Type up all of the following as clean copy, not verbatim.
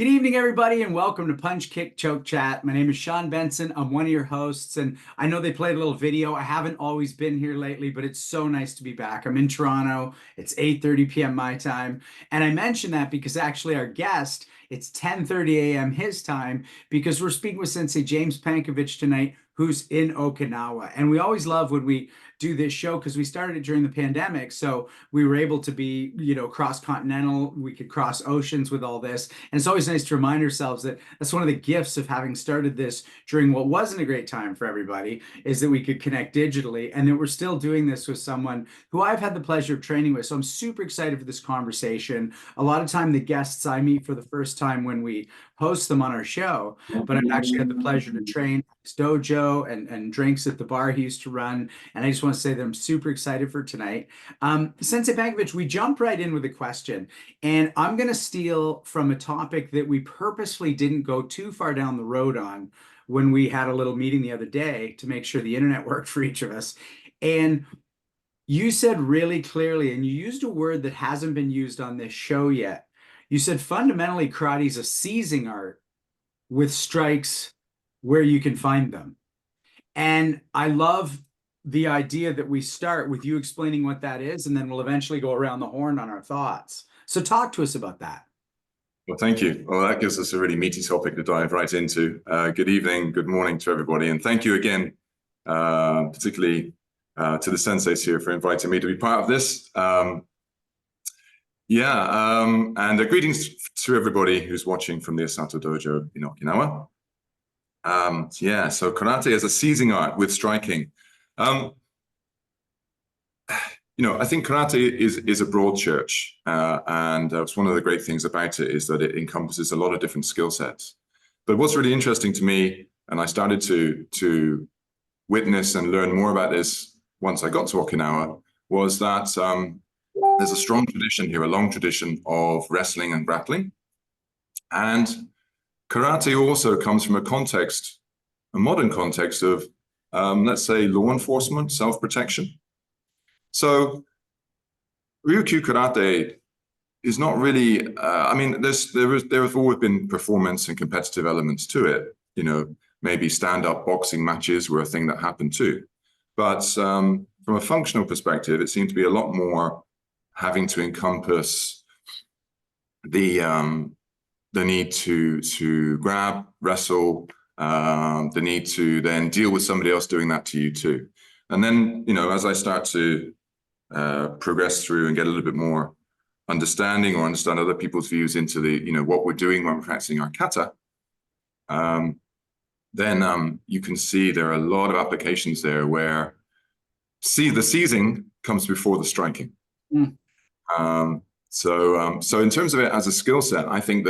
Good evening, everybody, and welcome to Punch, Kick, Choke Chat. My name is Sean Benson. I'm one of your hosts, and I know they played a little video. I haven't always been here lately, but it's so nice to be back. I'm in Toronto. It's 8:30 p.m. my time, and I mention that because actually our guest, it's 10:30 a.m. his time, because we're speaking with Sensei James Pankiewicz tonight, who's in Okinawa. And we always love when we do this show because we started it during the pandemic, so we were able to be, cross-continental. We could cross oceans with all this. And it's always nice to remind ourselves that that's one of the gifts of having started this during what wasn't a great time for everybody, is that we could connect digitally and that we're still doing this with someone who I've had the pleasure of training with. So I'm super excited for this conversation. A lot of time the guests I meet for the first time when we host them on our show, but I've actually had the pleasure to train his dojo and drinks at the bar he used to run. And I just want to say that I'm super excited for tonight. Sensei Pankiewicz, we jump right in with a question, and I'm going to steal from a topic that we purposefully didn't go too far down the road on when we had a little meeting the other day to make sure the internet worked for each of us. And you said really clearly, and you used a word that hasn't been used on this show yet. You said fundamentally karate is a seizing art with strikes where you can find them. And I love the idea that we start with you explaining what that is, and then we'll eventually go around the horn on our thoughts. So talk to us about that. Well, thank you. Well, that gives us a really meaty topic to dive right into. Good evening, good morning to everybody. And thank you again, particularly to the senseis here for inviting me to be part of this. And greetings to everybody who's watching from the Osato Dojo in Okinawa. So karate as a seizing art with striking. I think karate is a broad church, and it's one of the great things about it is that it encompasses a lot of different skill sets. But what's really interesting to me, and I started to witness and learn more about this once I got to Okinawa, was that there's a strong tradition here, a long tradition of wrestling and grappling. And karate also comes from a modern context of, let's say, law enforcement, self-protection. So Ryukyu karate is not really, there have always been performance and competitive elements to it. Maybe stand-up boxing matches were a thing that happened too. But from a functional perspective, it seemed to be a lot more having to encompass the need to grab, wrestle, the need to then deal with somebody else doing that to you too. And then, as I start to progress through and get a little bit more understanding or understand other people's views into what we're doing when we're practicing our kata, then you can see there are a lot of applications there where the seizing comes before the striking. So in terms of it as a skill set, I think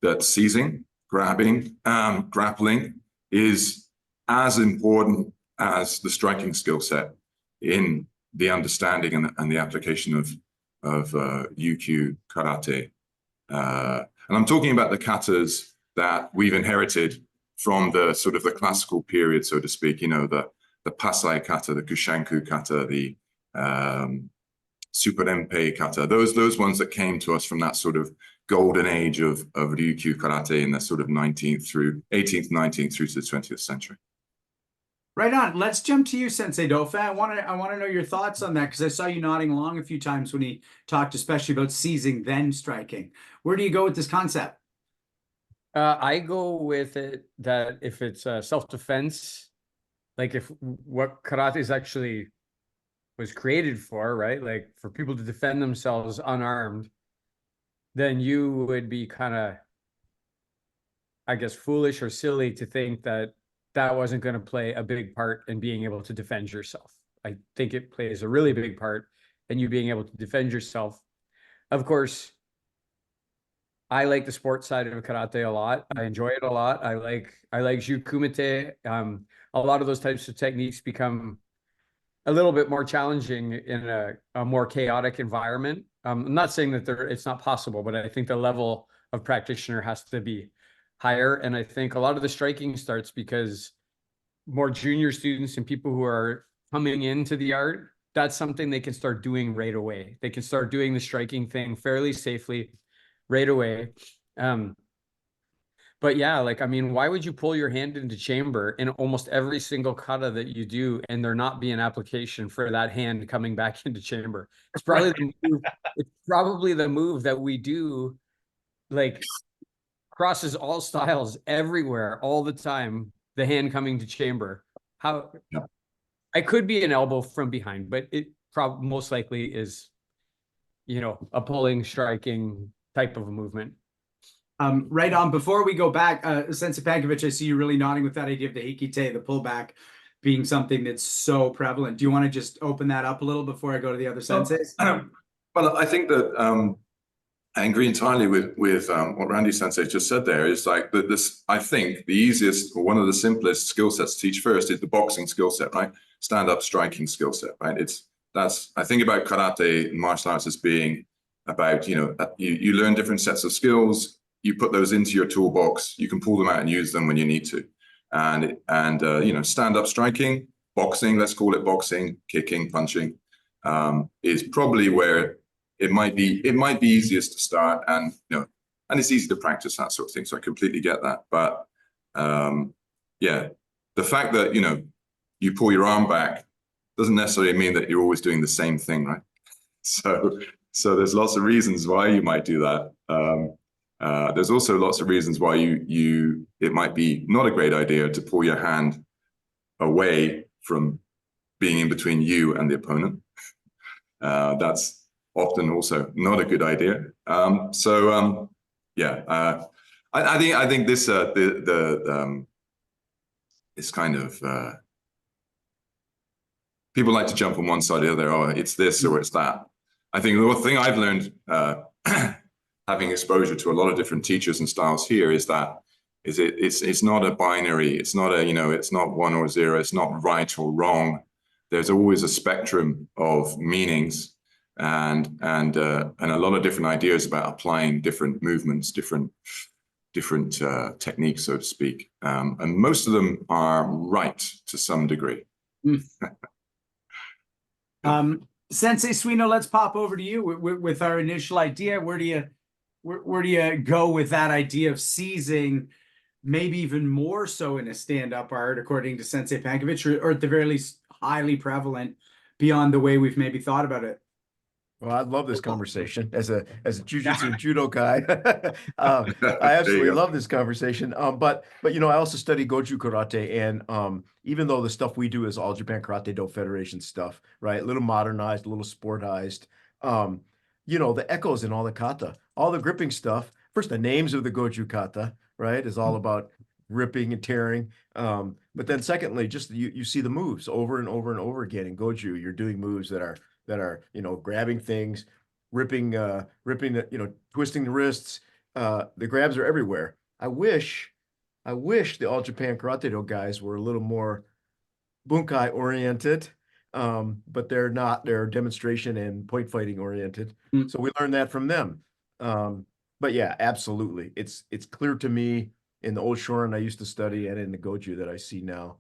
that seizing, grabbing, grappling is as important as the striking skill set in the understanding and the application of Ryukyu karate. And I'm talking about the katas that we've inherited from the sort of the classical period, so to speak, the Pasai kata, the Kushanku kata, the Superenpei kata, those ones that came to us from that sort of golden age of Ryukyu karate in the sort of 18th, 19th through to the 20th century. Right on. Let's jump to you, Sensei Dofa. I want to know your thoughts on that, because I saw you nodding along a few times when he talked, especially about seizing then striking. Where do you go with this concept? I go with it that if it's self-defense, like if what karate is actually was created for, right? Like for people to defend themselves unarmed, then you would be kind of, I guess, foolish or silly to think that that wasn't going to play a big part in being able to defend yourself. I think it plays a really big part in you being able to defend yourself. Of course, I like the sports side of karate a lot. I enjoy it a lot. I like Jiu Kumite. A lot of those types of techniques become a little bit more challenging in a more chaotic environment. I'm not saying that it's not possible, but I think the level of practitioner has to be higher. And I think a lot of the striking starts because more junior students and people who are coming into the art, that's something they can start doing right away. They can start doing the striking thing fairly safely right away. But yeah, like, I mean, why would you pull your hand into chamber in almost every single kata that you do and there not be an application for that hand coming back into chamber? It's probably the move, it's probably the move that we do, like, crosses all styles everywhere all the time, the hand coming to chamber. How Yeah. I could be an elbow from behind, but it probably most likely is, you know, a pulling, striking type of a movement. Right on. Before we go back, Sensei Pankiewicz, I see you really nodding with that idea of the hikite, the pullback being something that's so prevalent. Do you want to just open that up a little before I go to the other senseis? Well, I think that I agree entirely with what Randy Sensei just said there. Is like that this, I think the easiest or one of the simplest skill sets to teach first is the boxing skill set, right? Stand up striking skill set, right? I think about karate and martial arts as being about, you know, you learn different sets of skills, you put those into your toolbox, you can pull them out and use them when you need to. And you know, stand up striking, boxing, let's call it boxing, kicking, punching, is probably where it might be easiest to start, and you know, and it's easy to practice that sort of thing. So I completely get that. But yeah, the fact that, you know, you pull your arm back doesn't necessarily mean that you're always doing the same thing, right? So there's lots of reasons why you might do that. There's also lots of reasons why it might be not a great idea to pull your hand away from being in between you and the opponent. That's often also not a good idea. Yeah, I think this this kind of people like to jump from one side or the other. Oh, it's this or it's that. I think the thing I've learned, having exposure to a lot of different teachers and styles here, is that it's not a binary. It's not a, you know, it's not 1 or 0. It's not right or wrong. There's always a spectrum of meanings and a lot of different ideas about applying different movements, different techniques, so to speak. And most of them are right to some degree. Sensei Suino, let's pop over to you with our initial idea. Where do you go with that idea of seizing, maybe even more so in a stand-up art, according to Sensei Pankiewicz, or at the very least highly prevalent beyond the way we've maybe thought about it? Well, I love this conversation as a jiu-jitsu and judo guy. I absolutely love this conversation. But you know, I also study Goju karate, and even though the stuff we do is all Japan Karate Do Federation stuff, right? A little modernized, a little sportized. You know, the echoes in all the kata, all the gripping stuff. First, the names of the Goju kata, right, is all about ripping and tearing. But then secondly, just you see the moves over and over and over again in Goju. You're doing moves that are, you know, grabbing things, ripping, you know, twisting the wrists. The grabs are everywhere. I wish the All Japan Karate Do guys were a little more bunkai oriented, but they're not. They're demonstration and point fighting oriented. So we learned that from them. But yeah, absolutely. It's clear to me in the old Shorin I used to study and in the Goju that I see now,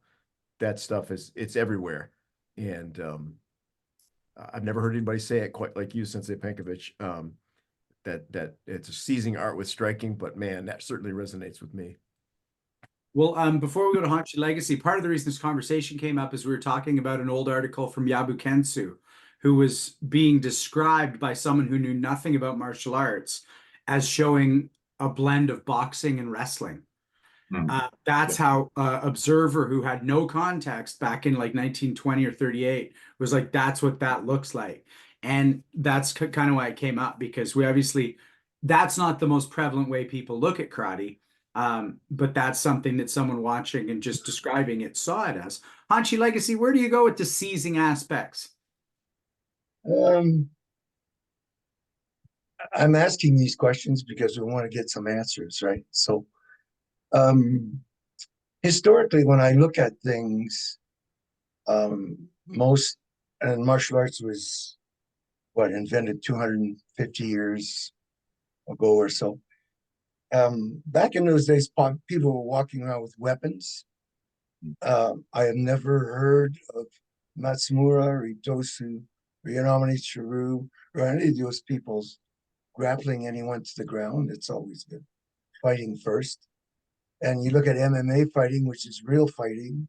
that stuff it's everywhere. And I've never heard anybody say it quite like you, Sensei Pankiewicz, that it's a seizing art with striking, but man, that certainly resonates with me. Well, before we go to Hanshi Legacy, part of the reason this conversation came up is we were talking about an old article from Yabu Kensu, who was being described by someone who knew nothing about martial arts as showing a blend of boxing and wrestling. That's how Observer, who had no context back in like 1920 or 38, was like, that's what that looks like. And that's kind of why it came up, because we obviously, that's not the most prevalent way people look at karate. But that's something that someone watching and just describing it saw it as. Hanshi Legacy, where do you go with the seizing aspects? I'm asking these questions because we want to get some answers, right? So historically, when I look at things, most, and martial arts was invented 250 years ago or so. Back in those days, people were walking around with weapons. I have never heard of Matsumura or Itosu or Yanamane Chiru or any of those people's grappling anyone to the ground. It's always been fighting first. And you look at MMA fighting, which is real fighting.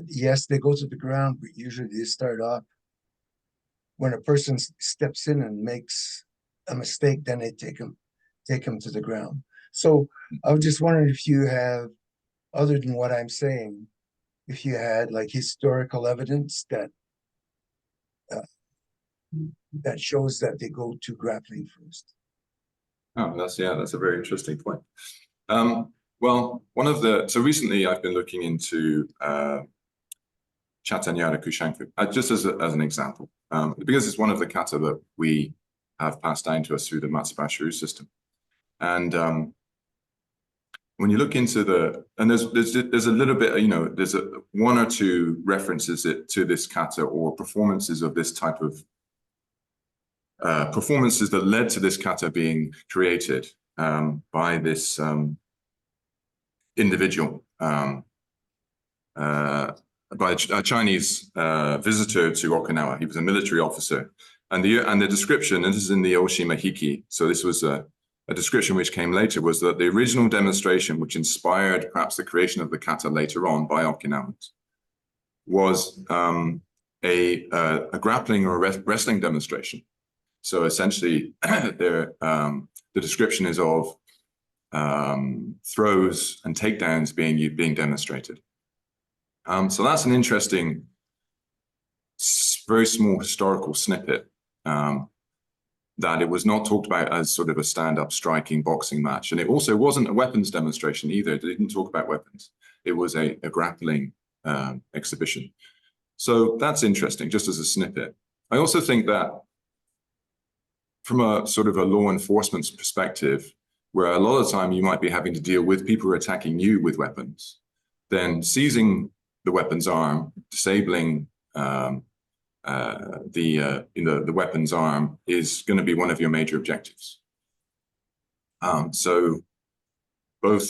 Yes, they go to the ground, but usually they start off. When a person steps in and makes a mistake, then they take him to the ground. So I was just wondering if you have, other than what I'm saying, if you had like historical evidence that that shows that they go to grappling first. Oh, that's a very interesting point. Well, so recently I've been looking into Chatanyara Kushanku, just as an example, because it's one of the kata that we have passed down to us through the Matsubashiru system. And when you look into there's a little bit, there's one or two references to this kata or performances of this type of performances that led to this kata being created by this individual, by a Chinese visitor to Okinawa. He was a military officer, and the description, and this is in the Oshima Hiki, so this was a description which came later, was that the original demonstration, which inspired perhaps the creation of the kata later on by Okinawans, was a grappling or a wrestling demonstration. So essentially, the description is of throws and takedowns being demonstrated. So that's an interesting, very small historical snippet, that it was not talked about as sort of a stand-up striking boxing match. And it also wasn't a weapons demonstration either. It didn't talk about weapons. It was a grappling exhibition. So that's interesting, just as a snippet. I also think that from a sort of a law enforcement perspective, where a lot of the time you might be having to deal with people who are attacking you with weapons, then seizing the weapon's arm, disabling the weapon's arm is going to be one of your major objectives. So both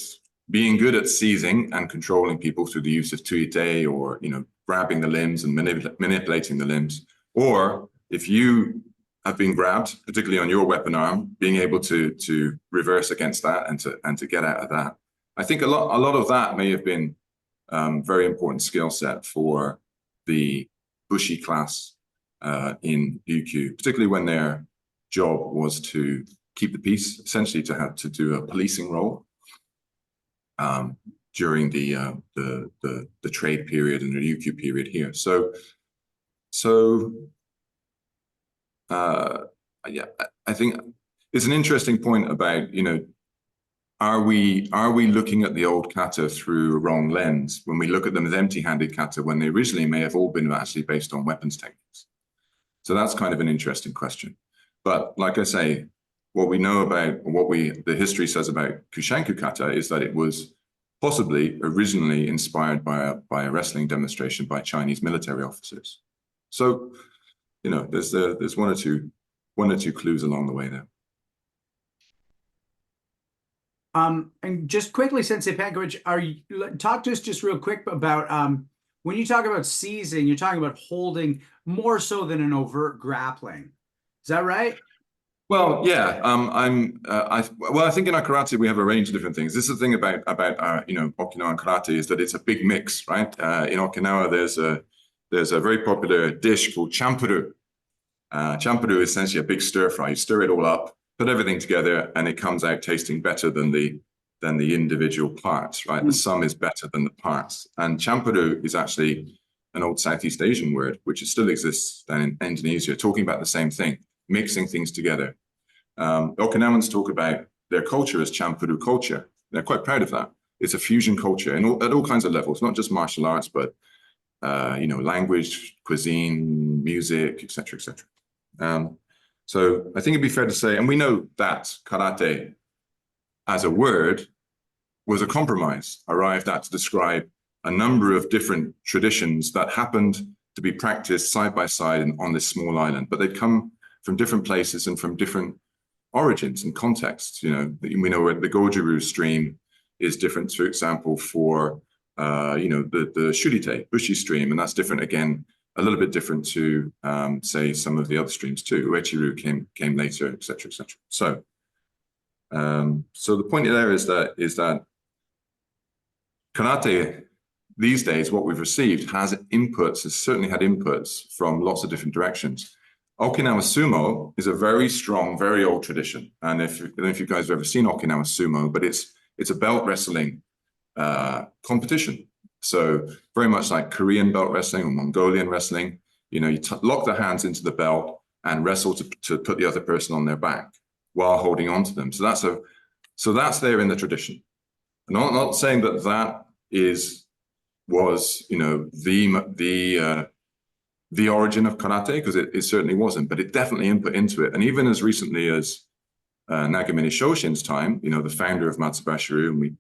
being good at seizing and controlling people through the use of tuite, or grabbing the limbs and manipulating the limbs, or if you have been grabbed, particularly on your weapon arm, being able to reverse against that and to get out of that. I think a lot of that may have been very important skill set for the Bushi class in Ryukyu, particularly when their job was to keep the peace, essentially to have to do a policing role during the trade period and the Ryukyu period here. Yeah, I think it's an interesting point about, are we looking at the old kata through a wrong lens when we look at them as empty-handed kata, when they originally may have all been actually based on weapons techniques? So that's kind of an interesting question. But like I say, what we know about, the history says about Kushanku kata is that it was possibly originally inspired by a wrestling demonstration by Chinese military officers. So, there's one or two clues along the way there. And just quickly, Sensei Pankiewicz, talk to us just real quick about when you talk about seizing, you're talking about holding more so than an overt grappling. Is that right? Well, yeah. I think in our karate we have a range of different things. This is the thing about Okinawan karate, is that it's a big mix, right? In Okinawa, there's a very popular dish called champuru. Champuru is essentially a big stir fry. You stir it all up, put everything together, and it comes out tasting better than the individual parts, right? The sum is better than the parts. And champuru is actually an old Southeast Asian word, which still exists then in Indonesia, talking about the same thing, mixing things together. Okinawans talk about their culture as champuru culture. They're quite proud of that. It's a fusion culture at all kinds of levels, not just martial arts, but language, cuisine, music, etc., etc. So I think it'd be fair to say, and we know that karate as a word was a compromise arrived at to describe a number of different traditions that happened to be practiced side by side on this small island, but they'd come from different places and from different origins and contexts. We know where the Goju-ryu stream is different, for example, for the Shurite, Bushi stream, and that's different again, a little bit different to say some of the other streams too. Uechi-ryu came later, etc., etc. So the point there is that karate these days, what we've received has certainly had inputs from lots of different directions. Okinawa sumo is a very strong, very old tradition. And I don't know if you guys have ever seen Okinawa sumo, but it's a belt wrestling competition. So very much like Korean belt wrestling or Mongolian wrestling, you know, you lock the hands into the belt and wrestle to put the other person on their back while holding on to them. So that's there in the tradition. And I'm not saying that was, you know, the origin of karate, because it certainly wasn't, but it definitely input into it. And even as recently as Nagamine Shoshin's time, you know, the founder of Matsubashi-ryu, and we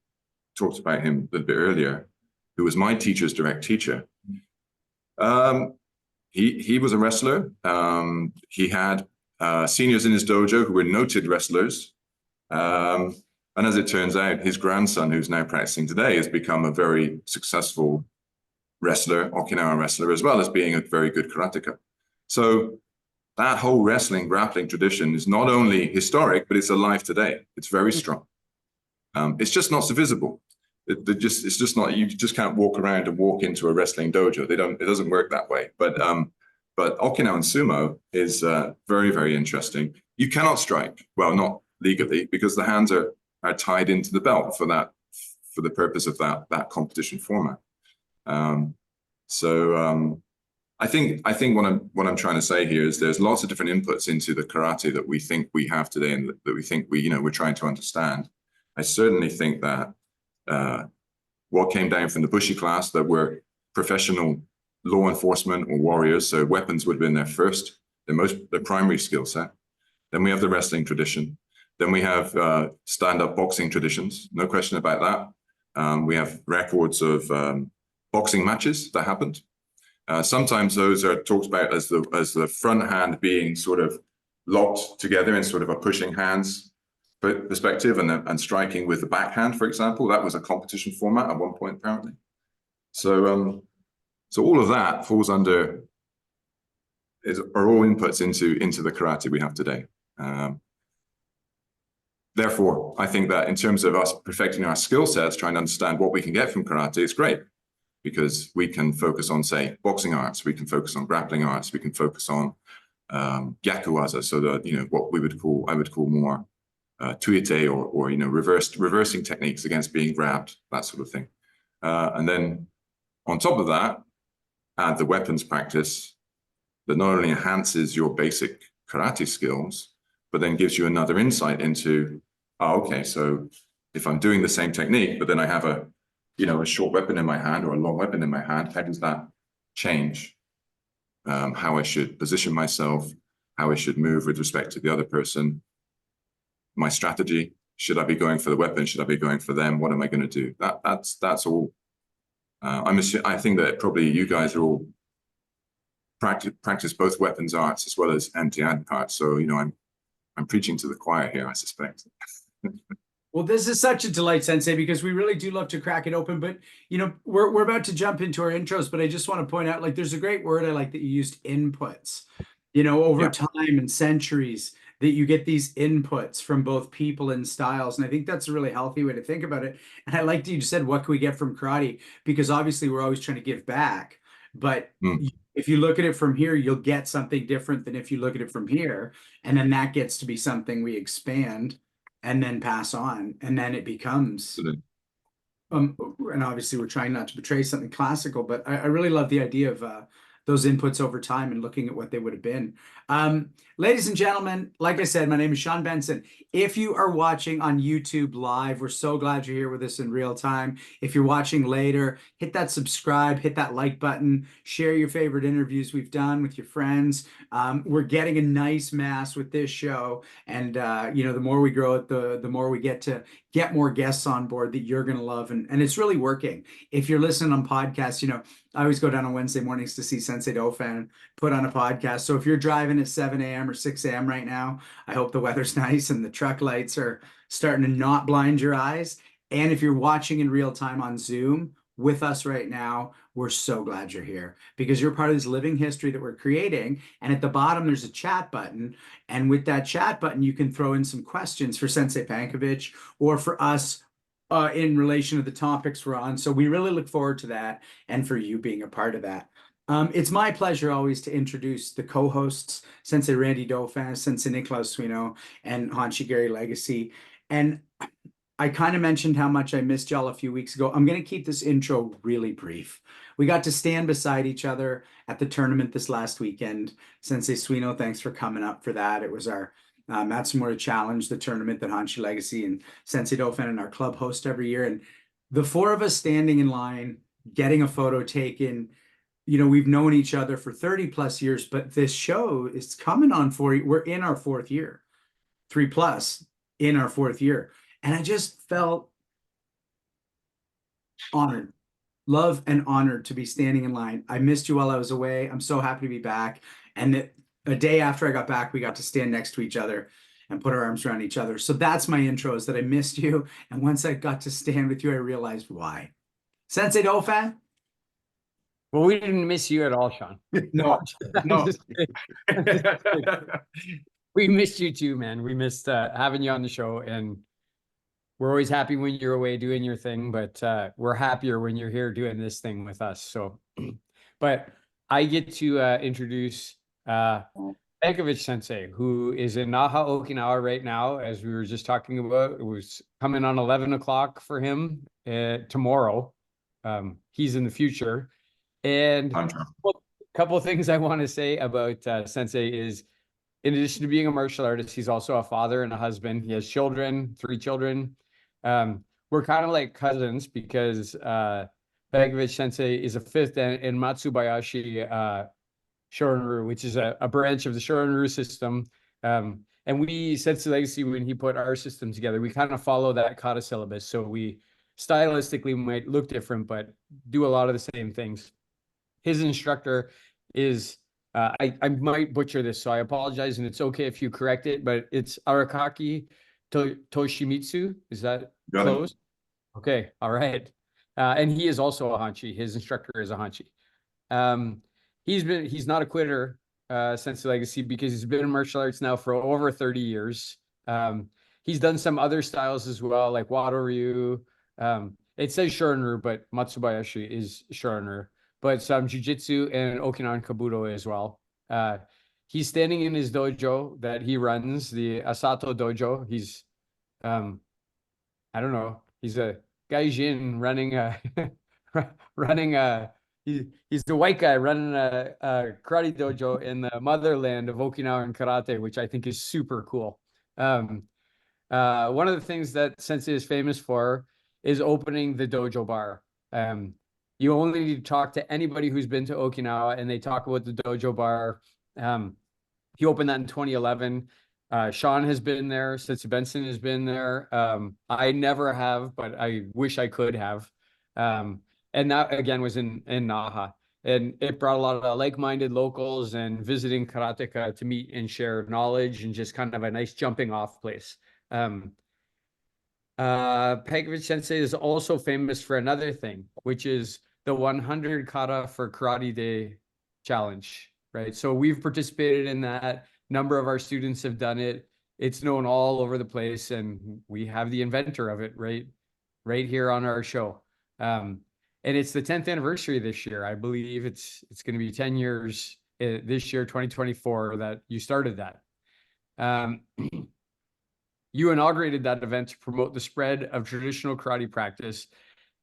talked about him a little bit earlier, who was my teacher's direct teacher. He was a wrestler. He had seniors in his dojo who were noted wrestlers. And as it turns out, his grandson, who's now practicing today, has become a very successful wrestler, Okinawa wrestler, as well as being a very good karateka. So that whole wrestling, grappling tradition is not only historic, but it's alive today. It's very strong. It's just not so visible. It's just not, you just can't walk around and walk into a wrestling dojo. It doesn't work that way. But Okinawan sumo is very, very interesting. You cannot strike, well, not legally, because the hands are tied into the belt for the purpose of that competition format. I think what I'm trying to say here is there's lots of different inputs into the karate that we think we have today, and that we think we're trying to understand. I certainly think that what came down from the Bushi class, that were professional law enforcement or warriors, so weapons would have been their primary skill set. Then we have the wrestling tradition. Then we have stand-up boxing traditions, no question about that. We have records of boxing matches that happened. Sometimes those are talked about as the front hand being sort of locked together in sort of a pushing hands perspective, and striking with the backhand, for example. That was a competition format at one point, apparently. So all of that falls under, are all inputs into the karate we have today. Therefore, I think that in terms of us perfecting our skill sets, trying to understand what we can get from karate, it's great, because we can focus on, say, boxing arts, we can focus on grappling arts, we can focus on gyakuwaza, so that, what I would call more tuite or reversing techniques against being grabbed, that sort of thing. And then on top of that, add the weapons practice that not only enhances your basic karate skills, but then gives you another insight into, okay, so if I'm doing the same technique, but then I have a short weapon in my hand or a long weapon in my hand, how does that change how I should position myself, how I should move with respect to the other person, my strategy? Should I be going for the weapon? Should I be going for them? What am I going to do? That's all. I think that probably you guys are all practice both weapons arts as well as anti-ad arts. So I'm preaching to the choir here, I suspect. Well, this is such a delight, Sensei, because we really do love to crack it open. But, we're about to jump into our intros, but I just want to point out, there's a great word I like that you used, inputs, over time and centuries, that you get these inputs from both people and styles. And I think that's a really healthy way to think about it. And I like that you said, what can we get from karate? Because obviously we're always trying to give back. But if you look at it from here, you'll get something different than if you look at it from here. And then that gets to be something we expand and then pass on. And then it becomes, and obviously we're trying not to betray something classical, but I really love the idea of those inputs over time and looking at what they would have been. Ladies and gentlemen, like I said, my name is Sean Benson. If you are watching on YouTube live, we're so glad you're here with us in real time. If you're watching later, hit that subscribe, hit that like button, share your favorite interviews we've done with your friends. We're getting a nice mass with this show. And, the more we grow it, the more we get to get more guests on board that you're going to love. And it's really working. If you're listening on podcasts, I always go down on Wednesday mornings to see Sensei Dauphin put on a podcast. So if you're driving at 7 a.m. or 6 a.m. right now, I hope the weather's nice and the truck lights are starting to not blind your eyes. And if you're watching in real time on Zoom with us right now, we're so glad you're here, because you're part of this living history that we're creating. And at the bottom, there's a chat button. And with that chat button, you can throw in some questions for Sensei Pankiewicz or for us in relation to the topics we're on. So we really look forward to that and for you being a part of that. It's my pleasure always to introduce the co-hosts, Sensei Randy Dauphin, Sensei Niklaus Suino, and Hanshi Gary Legacy. And I kind of mentioned how much I missed y'all a few weeks ago. I'm going to keep this intro really brief. We got to stand beside each other at the tournament this last weekend. Sensei Suino, thanks for coming up for that. It was our Matsumura Challenge, the tournament that Hanshi Legacy and Sensei Dauphin and our club host every year. And the four of us standing in line, getting a photo taken, you know, we've known each other for 30 plus years, but this show is coming on we're in our fourth year, 3+ in our fourth year. And I just felt honored, love and honored to be standing in line. I missed you while I was away. I'm so happy to be back. And a day after I got back, we got to stand next to each other and put our arms around each other. So that's my intro, is that I missed you. And once I got to stand with you, I realized why. Sensei Dauphin? Well, we didn't miss you at all, Sean. No, no. We missed you too, man. We missed having you on the show, and we're always happy when you're away doing your thing, but we're happier when you're here doing this thing with us. So, but I get to introduce Pankiewicz Sensei, who is in Naha, Okinawa right now, as we were just talking about. It was coming on 11 o'clock for him tomorrow. He's in the future. And a couple of things I want to say about Sensei is, in addition to being a martial artist, he's also a father and a husband. He has children, 3 children. We're kind of like cousins because Pankiewicz Sensei is a 5th in Matsubayashi Shorinryu, which is a branch of the Shorinryu system. And we, Sensei Legacy, when he put our system together, we kind of follow that kata syllabus. So we stylistically might look different, but do a lot of the same things. His instructor is, I might butcher this, so I apologize, and it's okay if you correct it, but it's Arakaki Toshimitsu. Is that close? Okay, all right. And he is also a Hanshi. His instructor is a Hanshi. He's not a quitter, Sensei Legacy, because he's been in martial arts now for over 30 years. He's done some other styles as well, like Wado Ryu. It says Shorinryu, but Matsubayashi is Shorinryu. But some jiu-jitsu and Okinawan Kabuto as well. He's standing in his dojo that he runs, the Asato Dojo. He's, I don't know, he's a gaijin he's the white guy running a karate dojo in the motherland of Okinawan karate, which I think is super cool. One of the things that Sensei is famous for is opening the dojo bar. You only need to talk to anybody who's been to Okinawa, and they talk about the dojo bar. He opened that in 2011. Sean has been there. Sensei Benson has been there. I never have, but I wish I could have. And that, again, was in Naha. And it brought a lot of like-minded locals and visiting karateka to meet and share knowledge, and just kind of a nice jumping off place. Pankiewicz Sensei is also famous for another thing, which is the 100 kata for Karate Day challenge, right? So we've participated in that. Number of our students have done it. It's known all over the place, and we have the inventor of it right here on our show. And it's the 10th anniversary this year. I believe it's going to be 10 years this year, 2024, that you started that. You inaugurated that event to promote the spread of traditional karate practice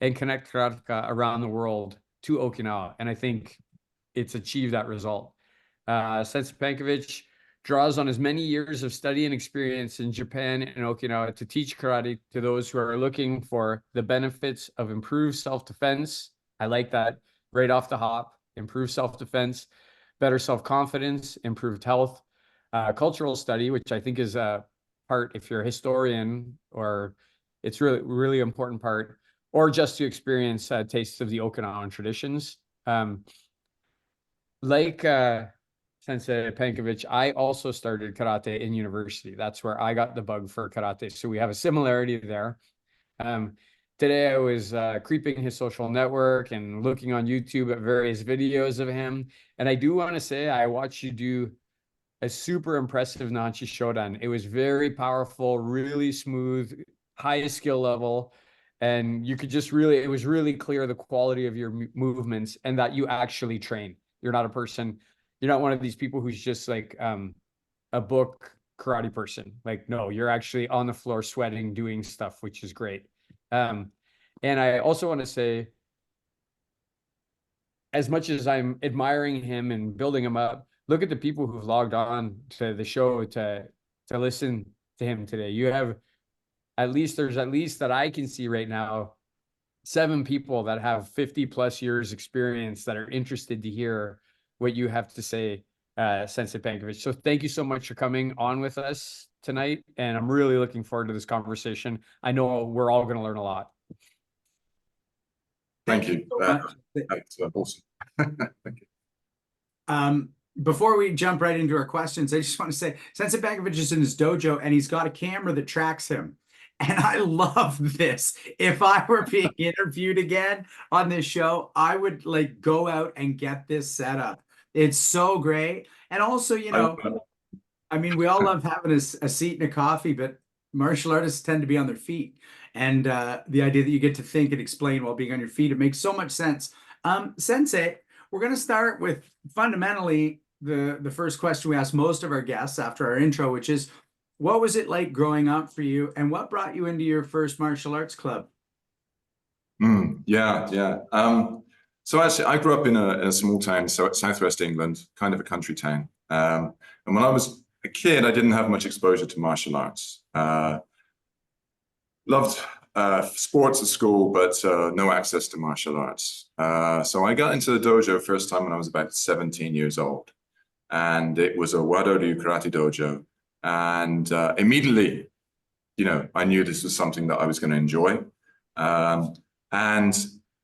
and connect karateka around the world to Okinawa. And I think it's achieved that result. Sensei Pankiewicz draws on his many years of study and experience in Japan and Okinawa to teach karate to those who are looking for the benefits of improved self-defense. I like that right off the hop. Improved self-defense, better self-confidence, improved health, cultural study, which I think is a part if you're a historian, or it's really, really important part, or just to experience tastes of the Okinawan traditions. Like Sensei Pankiewicz, I also started karate in university. That's where I got the bug for karate. So we have a similarity there. Today I was creeping his social network and looking on YouTube at various videos of him. And I do want to say, I watched you do a super impressive Nanchi Shodan. It was very powerful, really smooth, high skill level. and you could just really, it was really clear the quality of your movements and that you actually train. You're not a person, you're not one of these people who's just like a book karate person. Like, no, you're actually on the floor sweating, doing stuff, which is great. And I also want to say, as much as I'm admiring him and building him up, look at the people who've logged on to the show to listen to him today. You have there's at least that I can see right now, 7 people that have 50+ years experience that are interested to hear what you have to say, Sensei Pankiewicz. So thank you so much for coming on with us tonight. And I'm really looking forward to this conversation. I know we're all going to learn a lot. Thank you. So much. That's awesome. Thank you. Before we jump right into our questions, I just want to say Sensei Pankiewicz is in his dojo and he's got a camera that tracks him. And I love this. If I were being interviewed again on this show, I would like go out and get this set up. It's so great. And also, you know, I mean, we all love having a seat and a coffee, but martial artists tend to be on their feet. And the idea that you get to think and explain while being on your feet, it makes so much sense. Sensei, we're going to start with fundamentally the first question we ask most of our guests after our intro, which is, what was it like growing up for you, and what brought you into your first martial arts club? Yeah. So actually, I grew up in a small town, so southwest England, kind of a country town. And when I was a kid, I didn't have much exposure to martial arts. Loved sports at school, but no access to martial arts. So I got into the dojo first time when I was about 17 years old, and it was a Wado-ryu karate dojo. And immediately, you know, I knew this was something that I was going to enjoy. And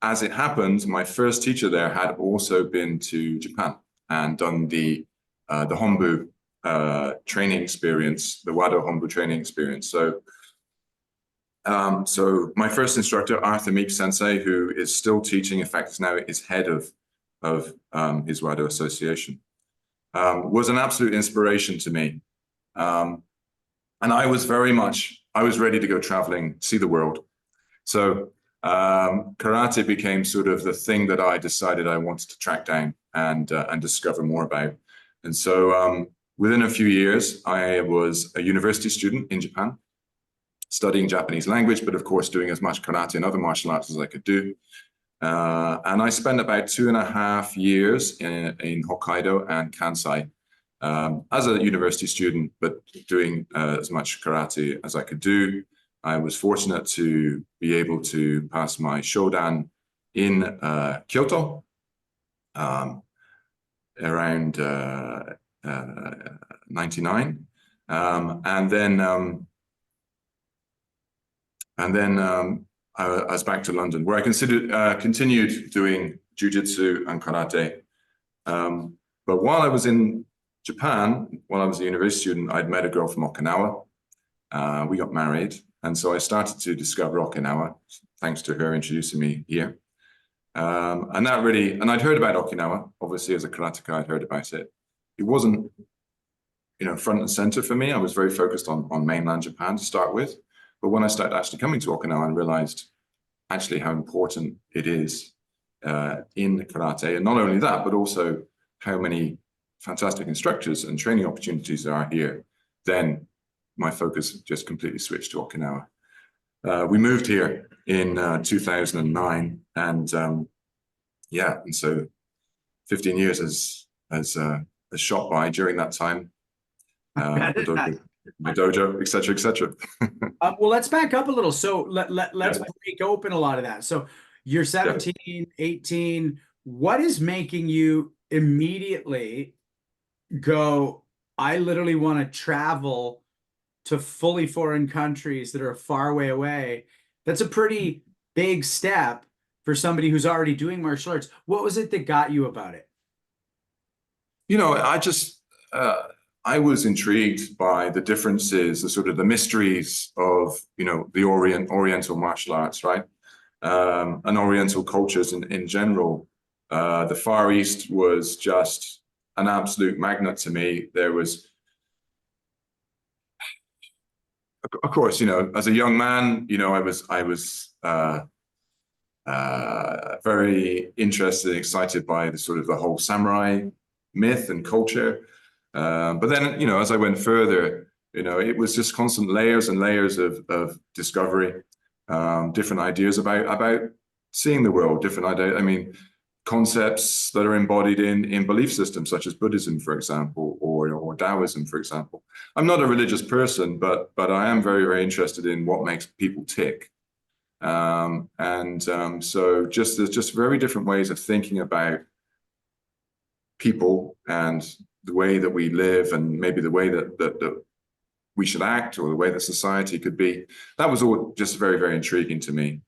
as it happened, my first teacher there had also been to Japan and done the Hombu training experience, the Wado Hombu training experience. So my first instructor, Arthur Meek Sensei, who is still teaching, in fact, is now is head of his Wado association, was an absolute inspiration to me. And I was ready to go traveling, see the world. So karate became sort of the thing that I decided I wanted to track down and discover more about. And so within a few years, I was a university student in Japan, studying Japanese language, but of course doing as much karate and other martial arts as I could do. And I spent about 2.5 years in Hokkaido and Kansai as a university student, but doing as much karate as I could do. I was fortunate to be able to pass my Shodan in Kyoto around 99, and then I was back to London, where I continued doing jiu-jitsu and karate. But while I was in Japan, while I was a university student, I'd met a girl from Okinawa. We got married, and so I started to discover Okinawa, thanks to her introducing me here. And I'd heard about Okinawa, obviously as a karateka, I'd heard about it. It wasn't, you know, front and center for me. I was very focused on mainland Japan to start with. But when I started actually coming to Okinawa, I realized actually how important it is in karate. And not only that, but also how many fantastic instructors and training opportunities there are here. Then my focus just completely switched to Okinawa. We moved here in 2009, and and so 15 years has shot by during that time. My dojo, et cetera, et cetera. Well, let's back up a little. So let's break open a lot of that. So you're 17, 18. What is making you immediately go, I literally want to travel to fully foreign countries that are far way away? That's a pretty big step for somebody who's already doing martial arts. What was it that got you about it? You know, I was intrigued by the differences, the sort of the mysteries of, you know, the Oriental martial arts, right? And Oriental cultures in general. The Far East was just an absolute magnet to me. There was of course, as a young man, I was very interested and excited by the sort of the whole samurai myth and culture. But then, as I went further, it was just constant layers and layers of discovery, different ideas about seeing the world, different ideas. I mean, concepts that are embodied in belief systems such as Buddhism, for example, or Taoism, for example. I'm not a religious person, but I am very, very interested in what makes people tick. So there's just very different ways of thinking about people and the way that we live, and maybe the way that we should act, or the way that society could be. That was all just very, very intriguing to me.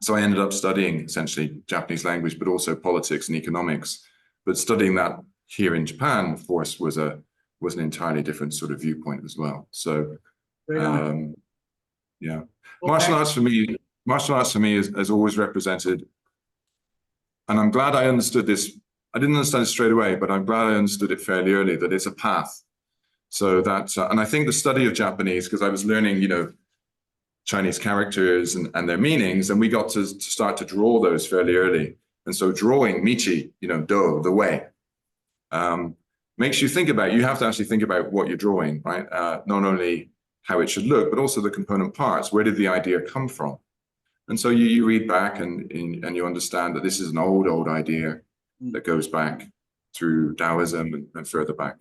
So I ended up studying essentially Japanese language, but also politics and economics. But studying that here in Japan, of course, was an entirely different sort of viewpoint as well. So, yeah, martial arts for me has always represented, and I'm glad I understood this. I didn't understand it straight away, but I'm glad I understood it fairly early, that it's a path. So that, and I think the study of Japanese, because I was learning, Chinese characters and their meanings, and we got to start to draw those fairly early. And so drawing michi, do, the way, makes you think about, you have to actually think about what you're drawing, right? Not only how it should look, but also the component parts. Where did the idea come from? And so you read back and you understand that this is an old idea that goes back through Taoism and further back.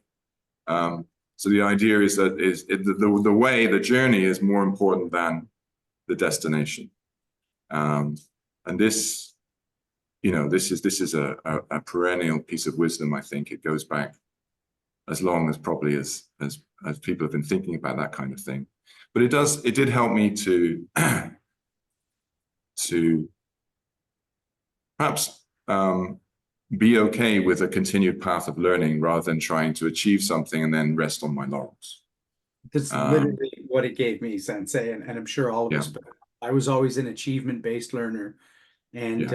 So the idea is that the way, the journey is more important than the destination. And this, this is a perennial piece of wisdom. I think it goes back as long as probably as people have been thinking about that kind of thing. But it did help me to perhaps be okay with a continued path of learning, rather than trying to achieve something and then rest on my laurels. That's literally what it gave me, Sensei, and I'm sure all of us. But I was always an achievement-based learner, and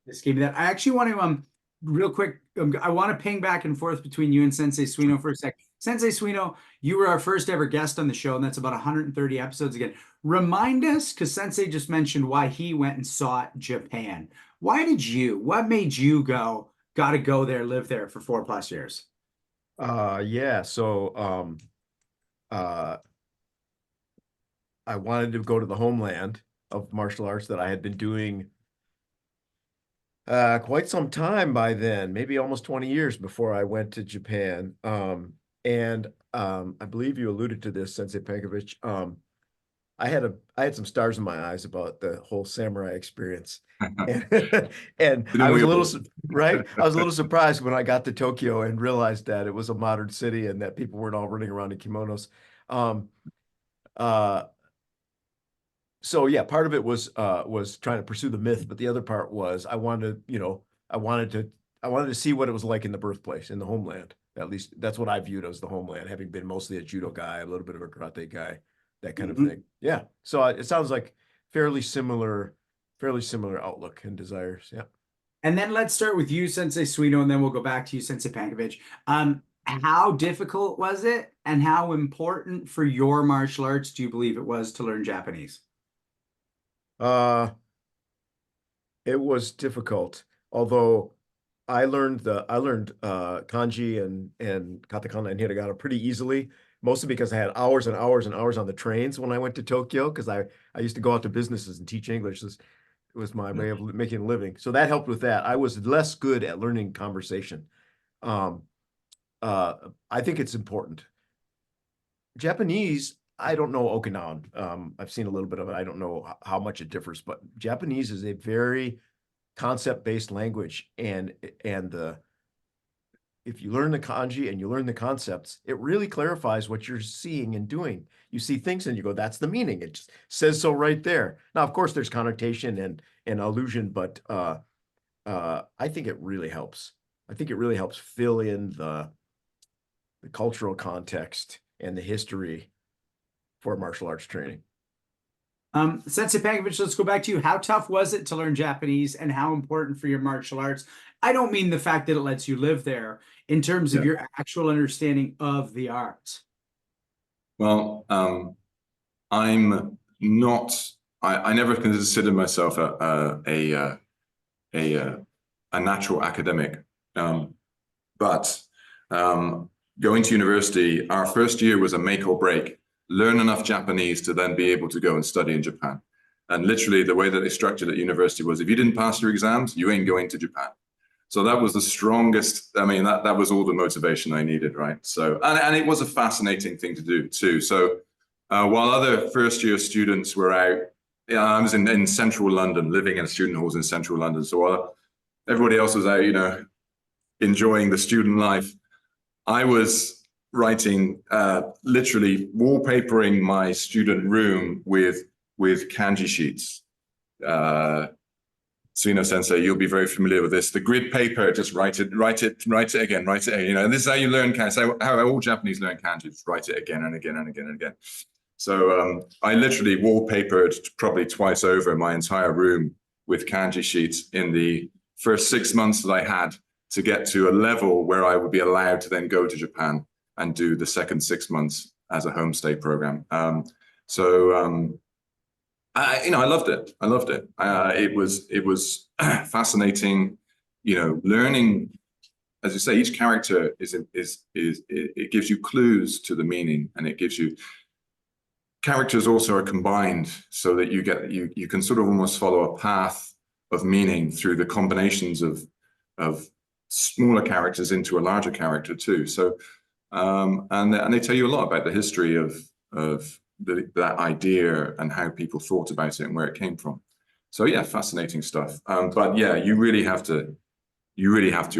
this gave me that. I actually want to real quick. I want to ping back and forth between you and Sensei Suino for a sec. Sensei Suino, you were our first ever guest on the show, and that's about 130 episodes again. Remind us, because Sensei just mentioned why he went and sought Japan. What made you go? Got to go there, live there for 4+ years. So I wanted to go to the homeland of martial arts that I had been doing quite some time by then, maybe almost 20 years before I went to Japan. I believe you alluded to this, Sensei Pankiewicz. I had some stars in my eyes about the whole samurai experience. and I was a little right. I was a little surprised when I got to Tokyo and realized that it was a modern city and that people weren't all running around in kimonos. So yeah, part of it was trying to pursue the myth, but the other part was I wanted to see what it was like in the birthplace, in the homeland. At least that's what I viewed as the homeland, having been mostly a judo guy, a little bit of a karate guy, that kind of thing. Yeah. So it sounds like fairly similar outlook and desires. Yeah. And then let's start with you, Sensei Suino, and then we'll go back to you, Sensei Pankiewicz. How difficult was it, and how important for your martial arts do you believe it was to learn Japanese? It was difficult, although I learned kanji and katakana and hiragana pretty easily, mostly because I had hours and hours and hours on the trains when I went to Tokyo, because I used to go out to businesses and teach English. It was my way of making a living. So that helped with that. I was less good at learning conversation. I think it's important. Japanese, I don't know Okinawan. I've seen a little bit of it. I don't know how much it differs, but Japanese is a very concept-based language, and if you learn the kanji and you learn the concepts, it really clarifies what you're seeing and doing. You see things and you go, that's the meaning. It just says so right there. Now, of course, there's connotation and allusion, but I think it really helps. I think it really helps fill in the cultural context and the history for martial arts training. Sensei Pankiewicz, let's go back to you. How tough was it to learn Japanese, and how important for your martial arts? I don't mean the fact that it lets you live there, in terms of your actual understanding of the arts. Well, I'm not. I never considered myself a natural academic, but going to university, our first year was a make or break. Learn enough Japanese to then be able to go and study in Japan. And literally, the way that they structured at university was, if you didn't pass your exams, you ain't going to Japan. So that was the strongest. I mean, that was all the motivation I needed, right? So, and it was a fascinating thing to do too. So while other first-year students were out, I was in central London, living in student halls in central London. So while everybody else was out, you know, enjoying the student life, I was writing, literally wallpapering my student room with kanji sheets. Suino Sensei, you'll be very familiar with this. The grid paper, just write it again. You know, and this is how you learn kanji. So how all Japanese learn kanji, just write it again and again and again and again. So I literally wallpapered probably twice over my entire room with kanji sheets in the first 6 months that I had to get to a level where I would be allowed to then go to Japan and do the second 6 months as a homestay program. You know, I loved it. I loved it. It was fascinating, you know, learning. As you say, each character it gives you clues to the meaning, and it gives you characters also are combined so that you can sort of almost follow a path of meaning through the combinations of smaller characters into a larger character too. So and they tell you a lot about the history of that idea and how people thought about it and where it came from. So yeah, fascinating stuff. But yeah, you really have to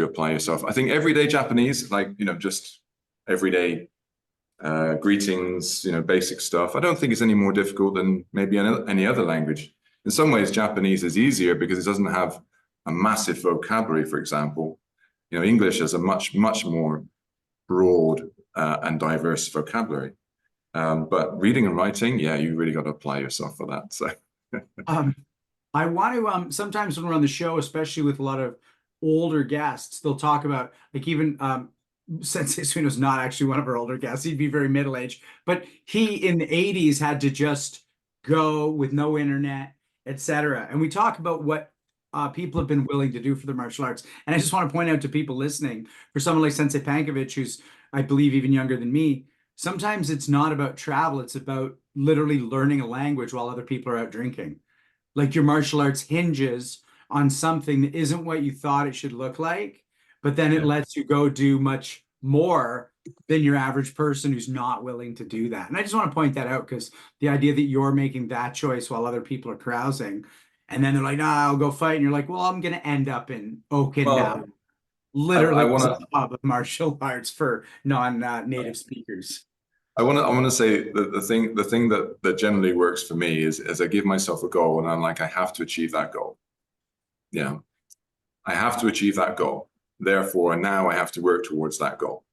apply yourself. I think everyday Japanese, like, you know, just everyday greetings, you know, basic stuff, I don't think it's any more difficult than maybe any other language. In some ways, Japanese is easier because it doesn't have a massive vocabulary, for example. You know, English has a much more broad and diverse vocabulary. But reading and writing, yeah, you really got to apply yourself for that. So I want to sometimes when we're on the show, especially with a lot of older guests, they'll talk about, like, even Sensei Suino's not actually one of our older guests. He'd be very middle-aged, but he in the 80s had to just go with no internet, etc. And we talk about what people have been willing to do for the martial arts. And I just want to point out to people listening, for someone like Sensei Pankiewicz, who's, I believe, even younger than me, sometimes it's not about travel. It's about literally learning a language while other people are out drinking. Like, your martial arts hinges on something that isn't what you thought it should look like, but then it lets you go do much more than your average person who's not willing to do that. And I just want to point that out, because the idea that you're making that choice while other people are carousing, and then they're like, "Nah, I'll go fight," and you're like, "Well, I'm going to end up in Okinawa." Literally, a hub of martial arts for non-native speakers. I want to say that the thing that generally works for me is, as I give myself a goal and I'm like, I have to achieve that goal. Yeah, I have to achieve that goal. Therefore, now I have to work towards that goal.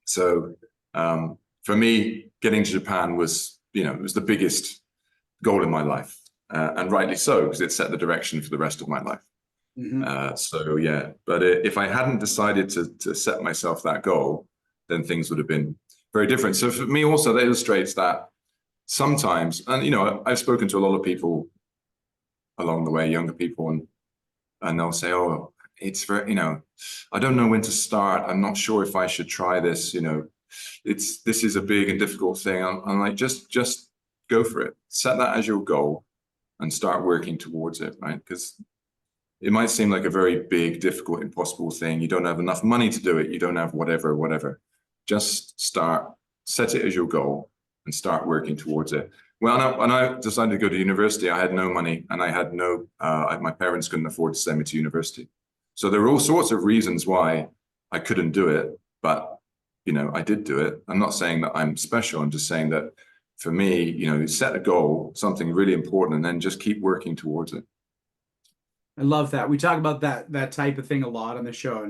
So for me, getting to Japan was, you know, it was the biggest goal in my life, and rightly so, because it set the direction for the rest of my life. So yeah, but if I hadn't decided to set myself that goal, then things would have been very different. So for me also, that illustrates that sometimes, and you know, I've spoken to a lot of people along the way, younger people, and they'll say, "Oh, it's very, you know, I don't know when to start. I'm not sure if I should try this. You know, this is a big and difficult thing." I'm like, just go for it. Set that as your goal and start working towards it, right? Because it might seem like a very big, difficult, impossible thing. You don't have enough money to do it. You don't have whatever. Just start, set it as your goal and start working towards it. Well, when I decided to go to university, I had no money, and I had no, my parents couldn't afford to send me to university. So there were all sorts of reasons why I couldn't do it, but, you know, I did do it. I'm not saying that I'm special. I'm just saying that for me, you know, set a goal, something really important, and then just keep working towards it. I love that. We talk about that type of thing a lot on the show,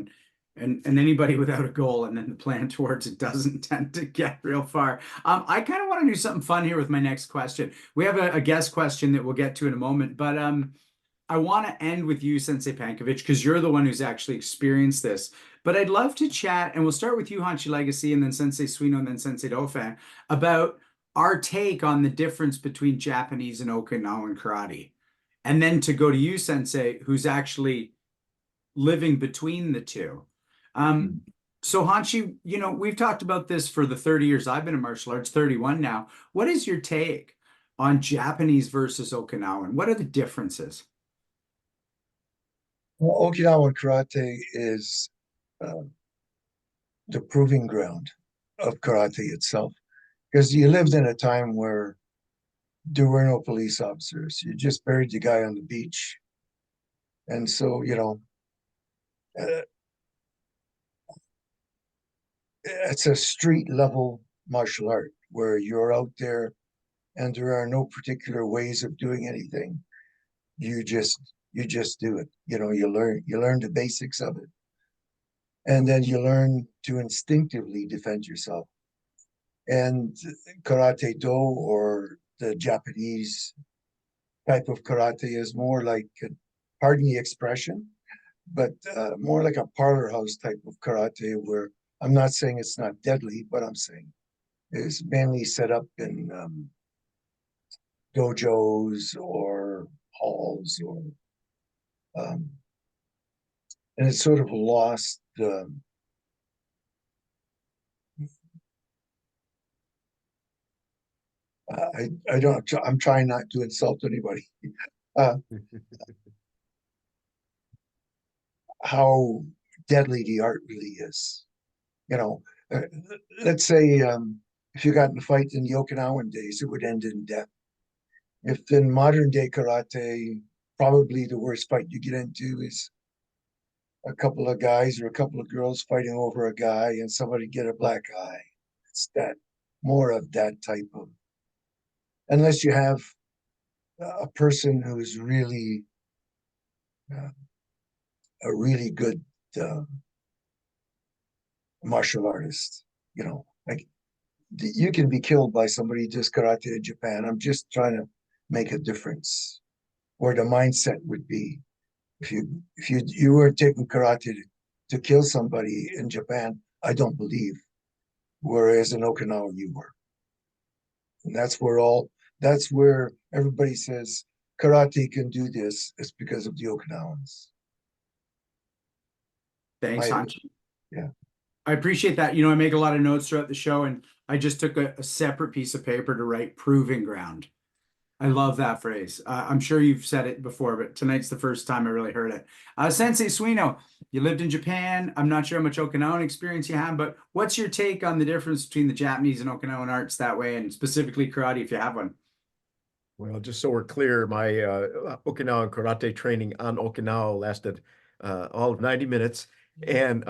and anybody without a goal and then the plan towards it doesn't tend to get real far. I kind of want to do something fun here with my next question. We have a guest question that we'll get to in a moment, but I want to end with you, Sensei Pankiewicz, because you're the one who's actually experienced this. But I'd love to chat, and we'll start with you, Hanshi Legacy, and then Sensei Suino, and then Sensei Dauphin, about our take on the difference between Japanese and Okinawan karate. And then to go to you, Sensei, who's actually living between the two. So Hanshi, you know, we've talked about this for the 30 years I've been in martial arts, 31 now. What is your take on Japanese versus Okinawan? What are the differences? Well, Okinawan karate is the proving ground of karate itself, because you lived in a time where there were no police officers. You just buried the guy on the beach. And so, you know, it's a street level martial art where you're out there and there are no particular ways of doing anything. You just do it. You know, you learn the basics of it. And then you learn to instinctively defend yourself. And karate do, or the Japanese type of karate, is more like, pardon the expression, but more like a parlor house type of karate, where I'm not saying it's not deadly, but I'm saying it's mainly set up in dojos or halls, or and it's sort of lost I don't, I'm trying not to insult anybody. How deadly the art really is. You know, let's say if you got in a fight in the Okinawan days, it would end in death. If in modern day karate, probably the worst fight you get into is a couple of guys or a couple of girls fighting over a guy and somebody get a black eye. It's that, more of that type of, unless you have a person who's really a really good martial artist, you know, like you can be killed by somebody who does karate in Japan. I'm just trying to make a difference where the mindset would be. If you were taking karate to kill somebody in Japan, I don't believe. Whereas in Okinawa you were. And that's where everybody says karate can do this. It's because of the Okinawans. Thanks, Hanshi. Yeah. I appreciate that. You know, I make a lot of notes throughout the show, and I just took a separate piece of paper to write proving ground. I love that phrase. I'm sure you've said it before, but tonight's the first time I really heard it. Sensei Suino, you lived in Japan. I'm not sure how much Okinawan experience you have, but what's your take on the difference between the Japanese and Okinawan arts that way, and specifically karate, if you have one? Well, just so we're clear, my Okinawan karate training on Okinawa lasted all of 90 minutes. And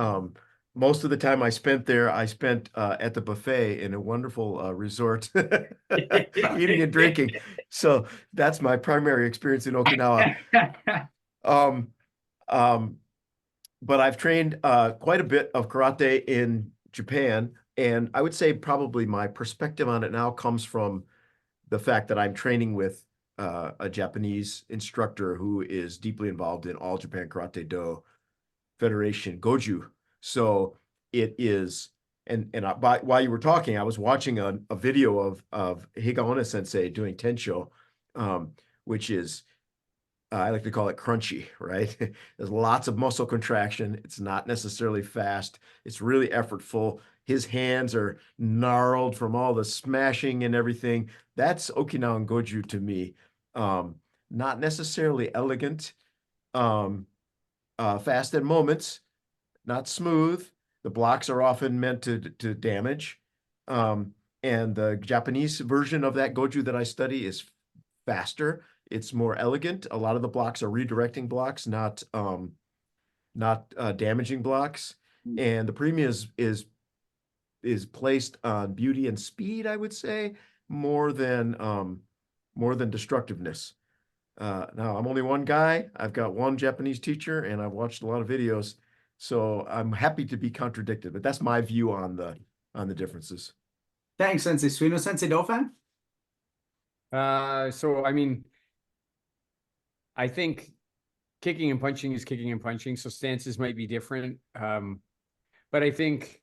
most of the time I spent there, I spent at the buffet in a wonderful resort, eating and drinking. So that's my primary experience in Okinawa. But I've trained quite a bit of karate in Japan. And I would say probably my perspective on it now comes from the fact that I'm training with a Japanese instructor who is deeply involved in All Japan Karate Do Federation Goju. So it is, and while you were talking, I was watching a video of Higaonna Sensei doing Tensho, which is, I like to call it crunchy, right? There's lots of muscle contraction. It's not necessarily fast. It's really effortful. His hands are gnarled from all the smashing and everything. That's Okinawan Goju to me. Not necessarily elegant, fast at moments, not smooth. The blocks are often meant to damage. And the Japanese version of that Goju that I study is faster. It's more elegant. A lot of the blocks are redirecting blocks, not damaging blocks. And the premium is placed on beauty and speed, I would say, more than destructiveness. Now I'm only one guy. I've got one Japanese teacher, and I've watched a lot of videos, so I'm happy to be contradicted. But that's my view on the differences. Thanks, Sensei Suino. Sensei Dauphin? So I mean, I think kicking and punching is kicking and punching, so stances might be different. But I think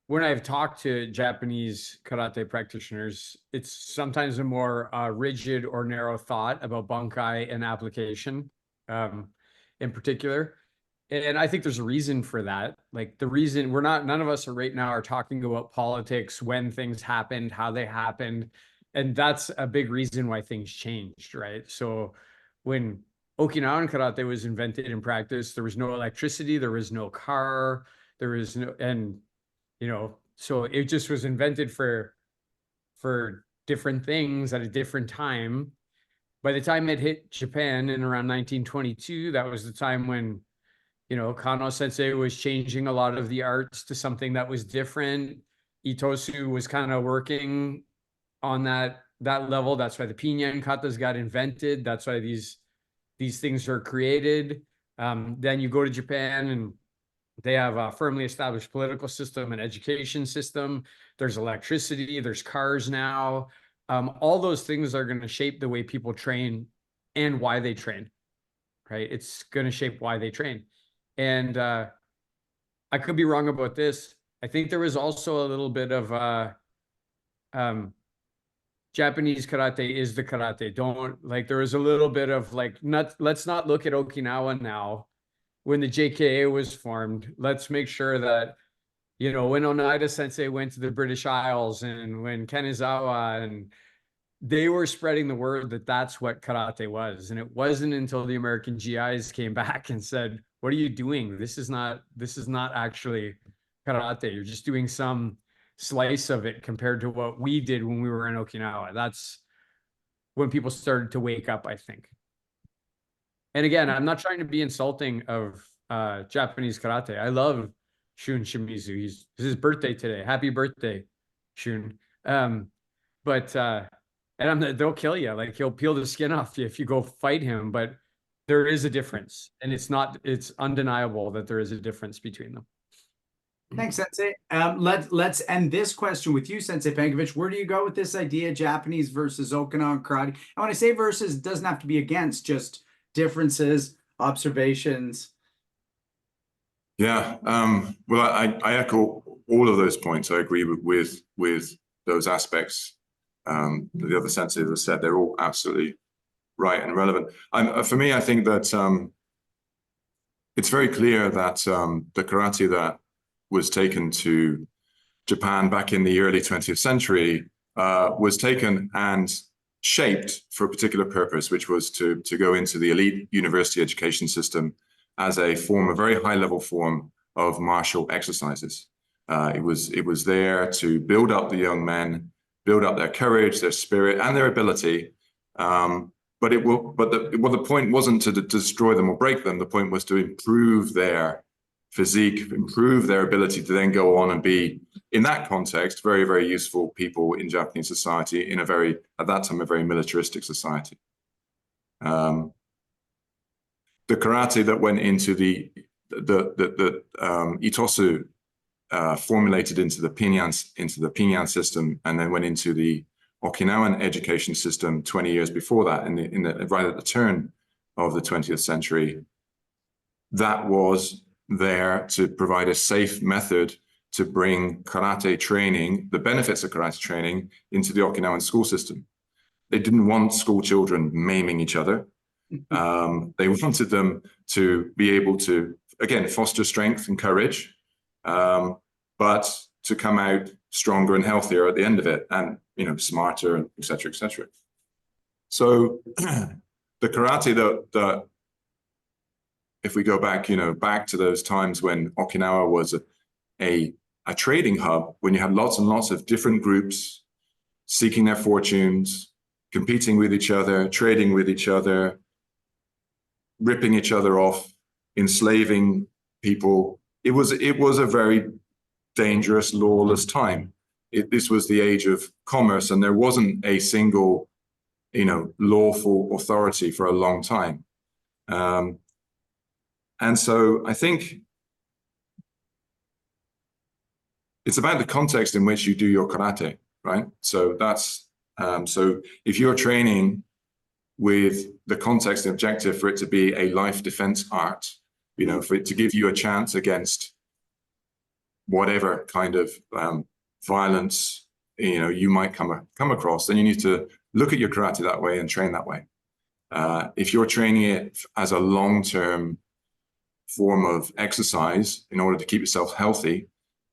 when I've talked to Japanese karate practitioners, it's sometimes a more rigid or narrow thought about bunkai and application in particular. And I think there's a reason for that. Like the reason none of us are right now are talking about politics, when things happened, how they happened. And that's a big reason why things changed, right? So when Okinawan karate was invented and practiced, there was no electricity, there was no car, there was no, and so it just was invented for different things at a different time. By the time it hit Japan in around 1922, that was the time when, Kano Sensei was changing a lot of the arts to something that was different. Itosu was kind of working on that level. That's why the pinyan katas got invented. That's why these things are created. Then you go to Japan and they have a firmly established political system and education system. There's electricity, there's cars now. All those things are going to shape the way people train and why they train, right? It's going to shape why they train. And I could be wrong about this. I think there was also a little bit of Japanese karate is the karate. There was a little bit of let's not look at Okinawa now when the JKA was formed. Let's make sure that, when Oneida Sensei went to the British Isles and when Kenizawa, and they were spreading the word that that's what karate was. And it wasn't until the American GIs came back and said, what are you doing? This is not actually karate. You're just doing some slice of it compared to what we did when we were in Okinawa. That's when people started to wake up, I think. And again, I'm not trying to be insulting of Japanese karate. I love Shun Shimizu. It's his birthday today. Happy birthday, Shun. They'll kill you. Like, he'll peel the skin off you if you go fight him. But there is a difference, and it's undeniable that there is a difference between them. Thanks, Sensei. Let's end this question with you, Sensei Pankiewicz. Where do you go with this idea, Japanese versus Okinawan karate? And when I say versus, it doesn't have to be against, just differences, observations. Yeah. Well, I echo all of those points. I agree with those aspects. The other senseis have said, they're all absolutely right and relevant. For me, I think that it's very clear that the karate that was taken to Japan back in the early 20th century was taken and shaped for a particular purpose, which was to go into the elite university education system as a very high-level form of martial exercises. It was there to build up the young men, build up their courage, their spirit, and their ability. But the point wasn't to destroy them or break them. The point was to improve their physique, improve their ability to then go on and be, in that context, very, very useful people in Japanese society, in at that time, a very militaristic society. The karate that went into the Itosu formulated into the pinyan system, and then went into the Okinawan education system 20 years before that, right at the turn of the 20th century, that was there to provide a safe method to bring karate training, the benefits of karate training, into the Okinawan school system. They didn't want school children maiming each other. They wanted them to be able to, again, foster strength and courage, but to come out stronger and healthier at the end of it, and smarter, and et cetera, et cetera. So the karate that if we go back, back to those times when Okinawa was a trading hub, when you had lots and lots of different groups seeking their fortunes, competing with each other, trading with each other, ripping each other off, enslaving people. It was a very dangerous, lawless time. This was the age of commerce, and there wasn't a single, lawful authority for a long time. And so I think it's about the context in which you do your karate, right? So that's so if you're training with the context and objective for it to be a life defense art, you know, for it to give you a chance against whatever kind of violence, you know, you might come across, then you need to look at your karate that way and train that way. If you're training it as a long-term form of exercise in order to keep yourself healthy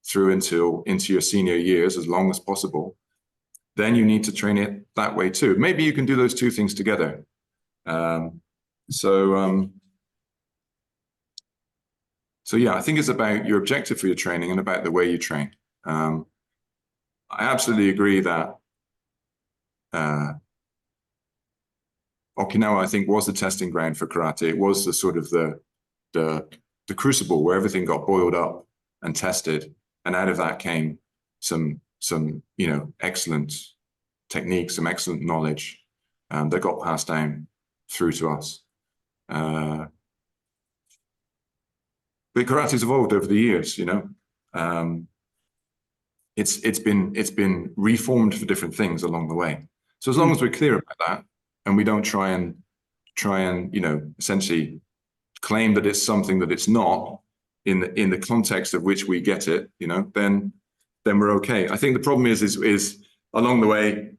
through into your senior years as long as possible, then you need to train it that way too. Maybe you can do those two things together. So yeah, I think it's about your objective for your training and about the way you train. I absolutely agree that Okinawa, I think, was the testing ground for karate. It was the sort of the crucible where everything got boiled up and tested, and out of that came some you know, excellent techniques, some excellent knowledge that got passed down through to us. But karate's evolved over the years, you know. It's been reformed for different things along the way. So as long as we're clear about that, and we don't try and you know, essentially claim that it's something that it's not in the context of which we get it, you know, then we're okay. I think the problem is along the way,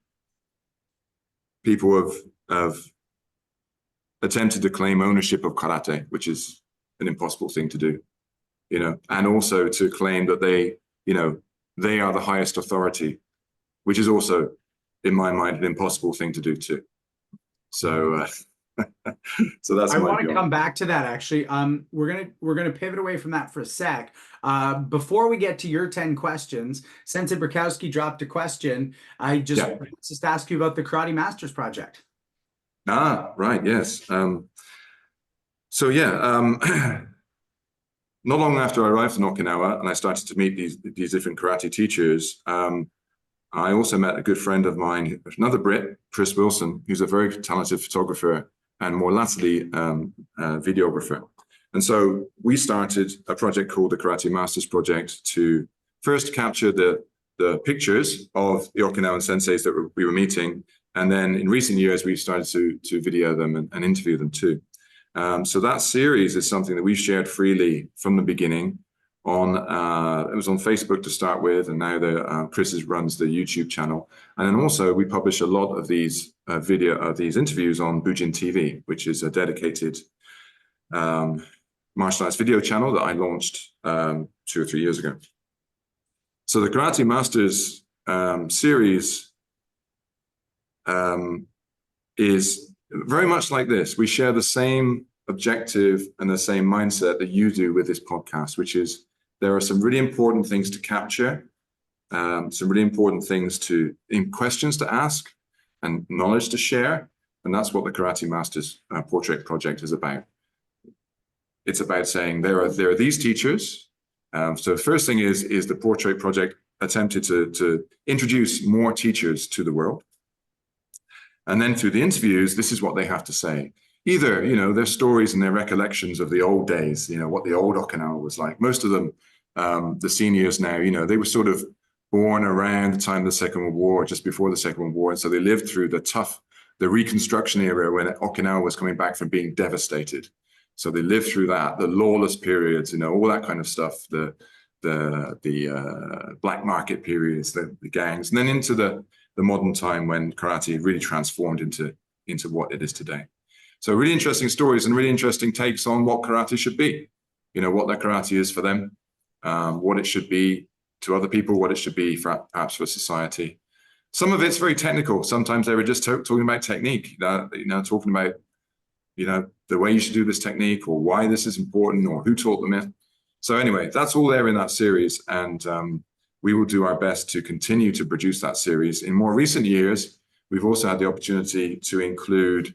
people have attempted to claim ownership of karate, which is an impossible thing to do, you know, and also to claim that they, you know, they are the highest authority, which is also, in my mind, an impossible thing to do too. So, so that's. I want to come back to that actually. We're gonna pivot away from that for a sec. Before we get to your 10 questions, Sensei Burkowski dropped a question. I just ask you about the Karate Masters project. Ah, right, yes. So yeah, not long after I arrived in Okinawa and I started to meet these different karate teachers, I also met a good friend of mine, another Brit, Chris Wilson, who's a very talented photographer and more latterly videographer. And so we started a project called the Karate Masters Project to first capture the pictures of the Okinawan senseis that we were meeting. And then in recent years, we've started to video them and interview them too. So that series is something that we've shared freely from the beginning. It was on Facebook to start with, and now Chris runs the YouTube channel. And then also we publish a lot of these these interviews on Bujin TV, which is a dedicated martial arts video channel that I launched 2 or 3 years ago. So the Karate Masters series is very much like this. We share the same objective and the same mindset that you do with this podcast, which is there are some really important things to capture, some really important things questions to ask and knowledge to share. And that's what the Karate Masters Portrait Project is about. It's about saying there are these teachers. So the first thing is the Portrait Project attempted to introduce more teachers to the world. And then through the interviews, this is what they have to say. Either, you know, their stories and their recollections of the old days, you know, what the old Okinawa was like. Most of them, the seniors now, you know, they were sort of born around the time of the Second World War, just before the Second World War. And so they lived through the Reconstruction era when Okinawa was coming back from being devastated. So they lived through that, the lawless periods, you know, all that kind of stuff, the black market periods, the gangs, and then into the modern time when karate really transformed into what it is today. So really interesting stories and really interesting takes on what karate should be, you know, what that karate is for them, what it should be to other people, what it should be perhaps for society. Some of it's very technical. Sometimes they were just talking about technique, you know, talking about, you know, the way you should do this technique or why this is important or who taught them it. So anyway, that's all there in that series. And we will do our best to continue to produce that series. In more recent years, we've also had the opportunity to include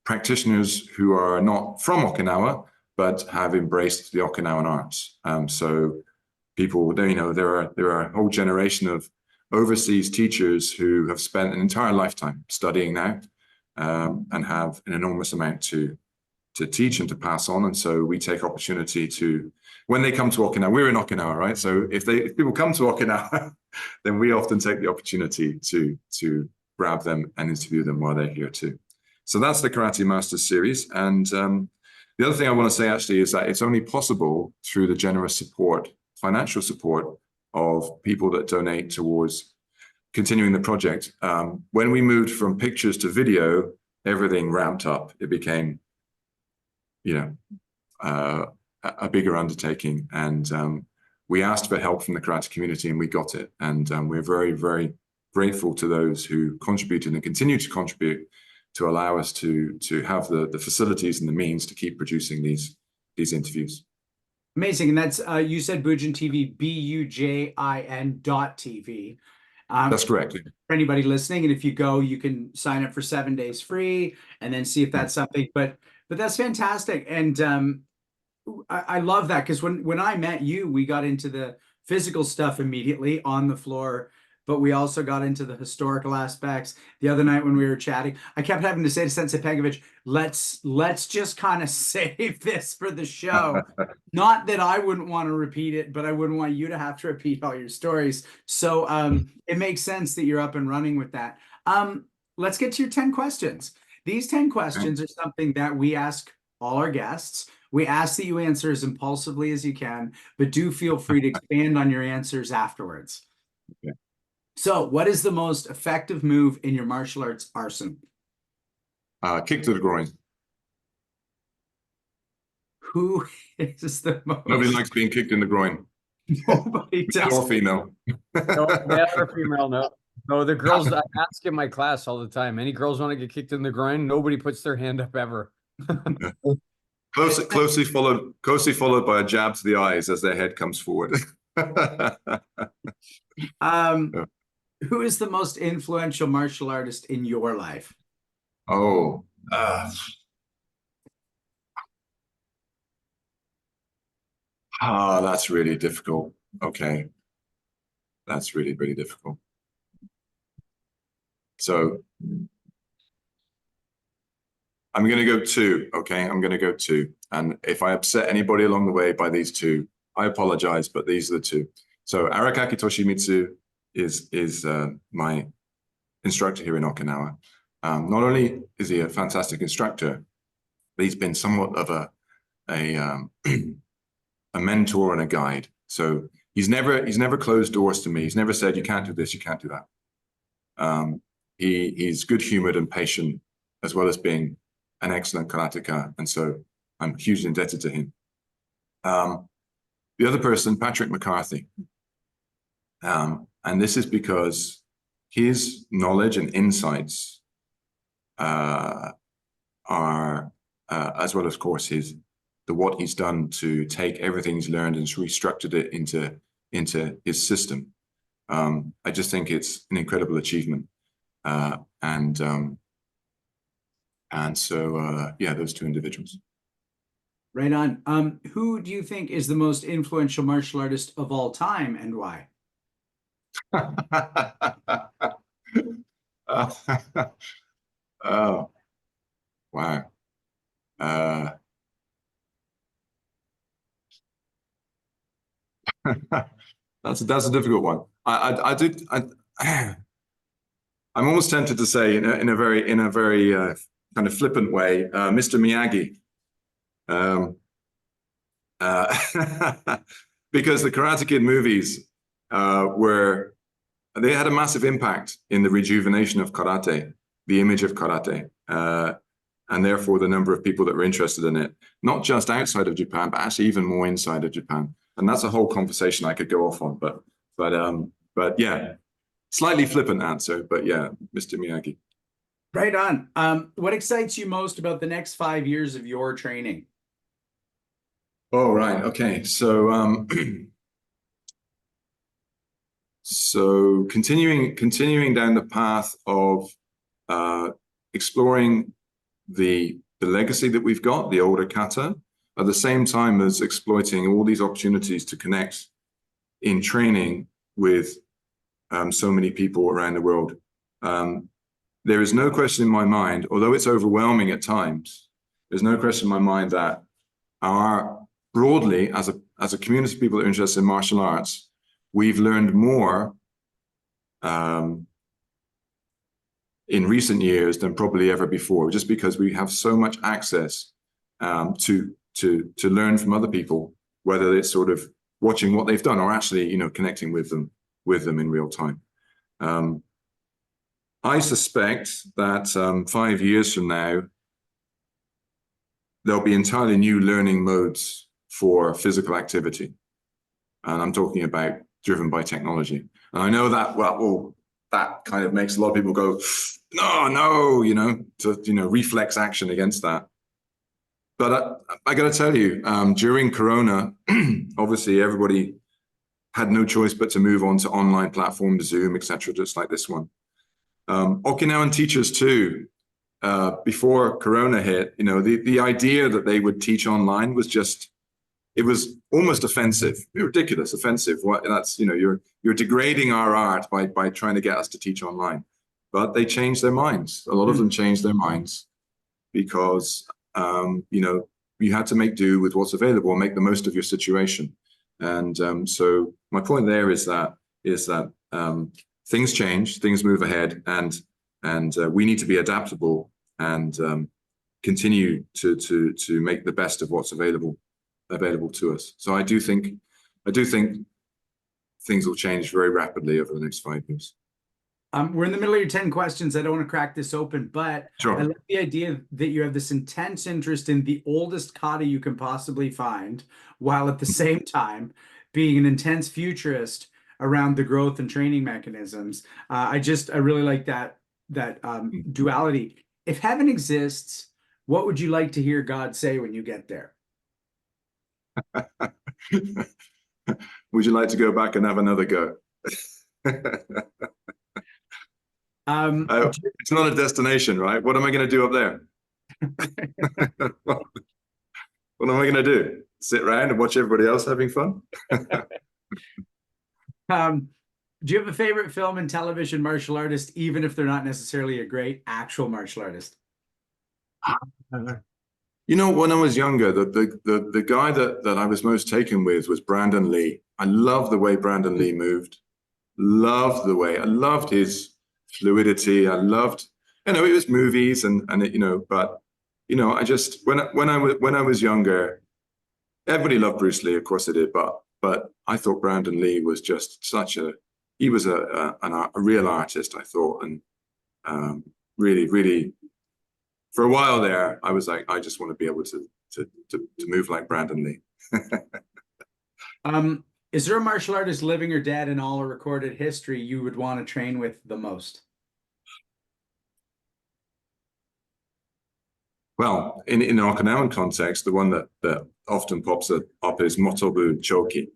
practitioners who are not from Okinawa, but have embraced the Okinawan arts. So people, you know, there are a whole generation of overseas teachers who have spent an entire lifetime studying now and have an enormous amount to teach and to pass on. And so we take opportunity to, when they come to Okinawa, we're in Okinawa, right? So if people come to Okinawa, then we often take the opportunity to grab them and interview them while they're here too. So that's the Karate Masters series. And the other thing I want to say actually is that it's only possible through the generous support, financial support of people that donate towards continuing the project. When we moved from pictures to video, everything ramped up. It became, a bigger undertaking. And we asked for help from the karate community and we got it. And we're very, very grateful to those who contributed and continue to contribute to allow us to have the facilities and the means to keep producing these interviews. Amazing. And that's, you said Bujin TV, BUJIN.TV. That's correct. For anybody listening, and if you go, you can sign up for 7 days free and then see if that's something. But that's fantastic. And I love that, because when I met you, we got into the physical stuff immediately on the floor, but we also got into the historical aspects. The other night when we were chatting, I kept having to say to Sensei Pankiewicz, let's just kind of save this for the show. Not that I wouldn't want to repeat it, but I wouldn't want you to have to repeat all your stories. So it makes sense that you're up and running with that. Let's get to your 10 questions. These 10 questions are something that we ask all our guests. We ask that you answer as impulsively as you can, but do feel free to expand on your answers afterwards. Okay. So, what is the most effective move in your martial arts arsenal? Kick to the groin. Who is the most? Nobody likes being kicked in the groin. Nobody does. Male or female. No, male or female, no. No, the girls, I ask in my class all the time, any girls want to get kicked in the groin? Nobody puts their hand up ever. Closely followed by a jab to the eyes as their head comes forward. Who is the most influential martial artist in your life? Oh, that's really difficult. Okay. That's really, really difficult. So I'm going to go 2. Okay. I'm going to go 2. And if I upset anybody along the way by these 2, I apologize, but these are the 2. So Arakaki Toshimitsu is my instructor here in Okinawa. Not only is he a fantastic instructor, but he's been somewhat of a mentor and a guide. So he's never closed doors to me. He's never said, you can't do this, you can't do that. He's good-humored and patient, as well as being an excellent karateka, and so I'm hugely indebted to him. The other person, Patrick McCarthy. And this is because his knowledge and insights are, as well as, of course, what he's done to take everything he's learned and restructured it into his system. I just think it's an incredible achievement. And so, yeah, those 2 individuals. Right on. Who do you think is the most influential martial artist of all time, and why? Oh, wow. That's a difficult one. I'm almost tempted to say in a very kind of flippant way, Mr. Miyagi, because the Karate Kid movies they had a massive impact in the rejuvenation of karate, the image of karate, and therefore the number of people that were interested in it, not just outside of Japan, but actually even more inside of Japan. And that's a whole conversation I could go off on, but yeah, slightly flippant answer, but yeah, Mr. Miyagi. Right on. What excites you most about the next 5 years of your training? Oh, right. Okay. So, so continuing down the path of exploring the legacy that we've got, the older kata, at the same time as exploiting all these opportunities to connect in training with so many people around the world. There is no question in my mind, although it's overwhelming at times, there's no question in my mind that broadly, as a community of people that are interested in martial arts, we've learned more in recent years than probably ever before, just because we have so much access to learn from other people, whether it's sort of watching what they've done or actually, connecting with them in real time. I suspect that 5 years from now, there'll be entirely new learning modes for physical activity. And I'm talking about driven by technology. And I know that, well, that kind of makes a lot of people go, no, reflex action against that. But I got to tell you, during Corona, obviously everybody had no choice but to move on to online platforms, Zoom, etc., just like this one. Okinawan teachers too, before Corona hit, the idea that they would teach online was just, it was almost offensive, ridiculous, offensive. That's, you're degrading our art by trying to get us to teach online. But they changed their minds. A lot of them changed their minds because, you had to make do with what's available and make the most of your situation. And so my point there is that things change, things move ahead, and we need to be adaptable and continue to make the best of what's available to us. So I do think things will change very rapidly over the next 5 years. We're in the middle of your 10 questions. I don't want to crack this open, but sure. I love the idea that you have this intense interest in the oldest kata you can possibly find, while at the same time being an intense futurist around the growth and training mechanisms. I really like that duality. If heaven exists, what would you like to hear God say when you get there? Would you like to go back and have another go? It's not a destination, right? What am I going to do up there? What am I going to do? Sit around and watch everybody else having fun? Do you have a favorite film and television martial artist, even if they're not necessarily a great actual martial artist? When I was younger, the guy that I was most taken with was Brandon Lee. I love the way Brandon Lee moved. I loved his fluidity. I loved, it was movies but I just, when I was younger, everybody loved Bruce Lee, of course they did, but I thought Brandon Lee was just he was a real artist, I thought, and really, for a while there, I was like, I just want to be able to move like Brandon Lee. Is there a martial artist, living or dead, in all recorded history you would want to train with the most? Well, in Okinawan context, the one that often pops up is Motobu Choki.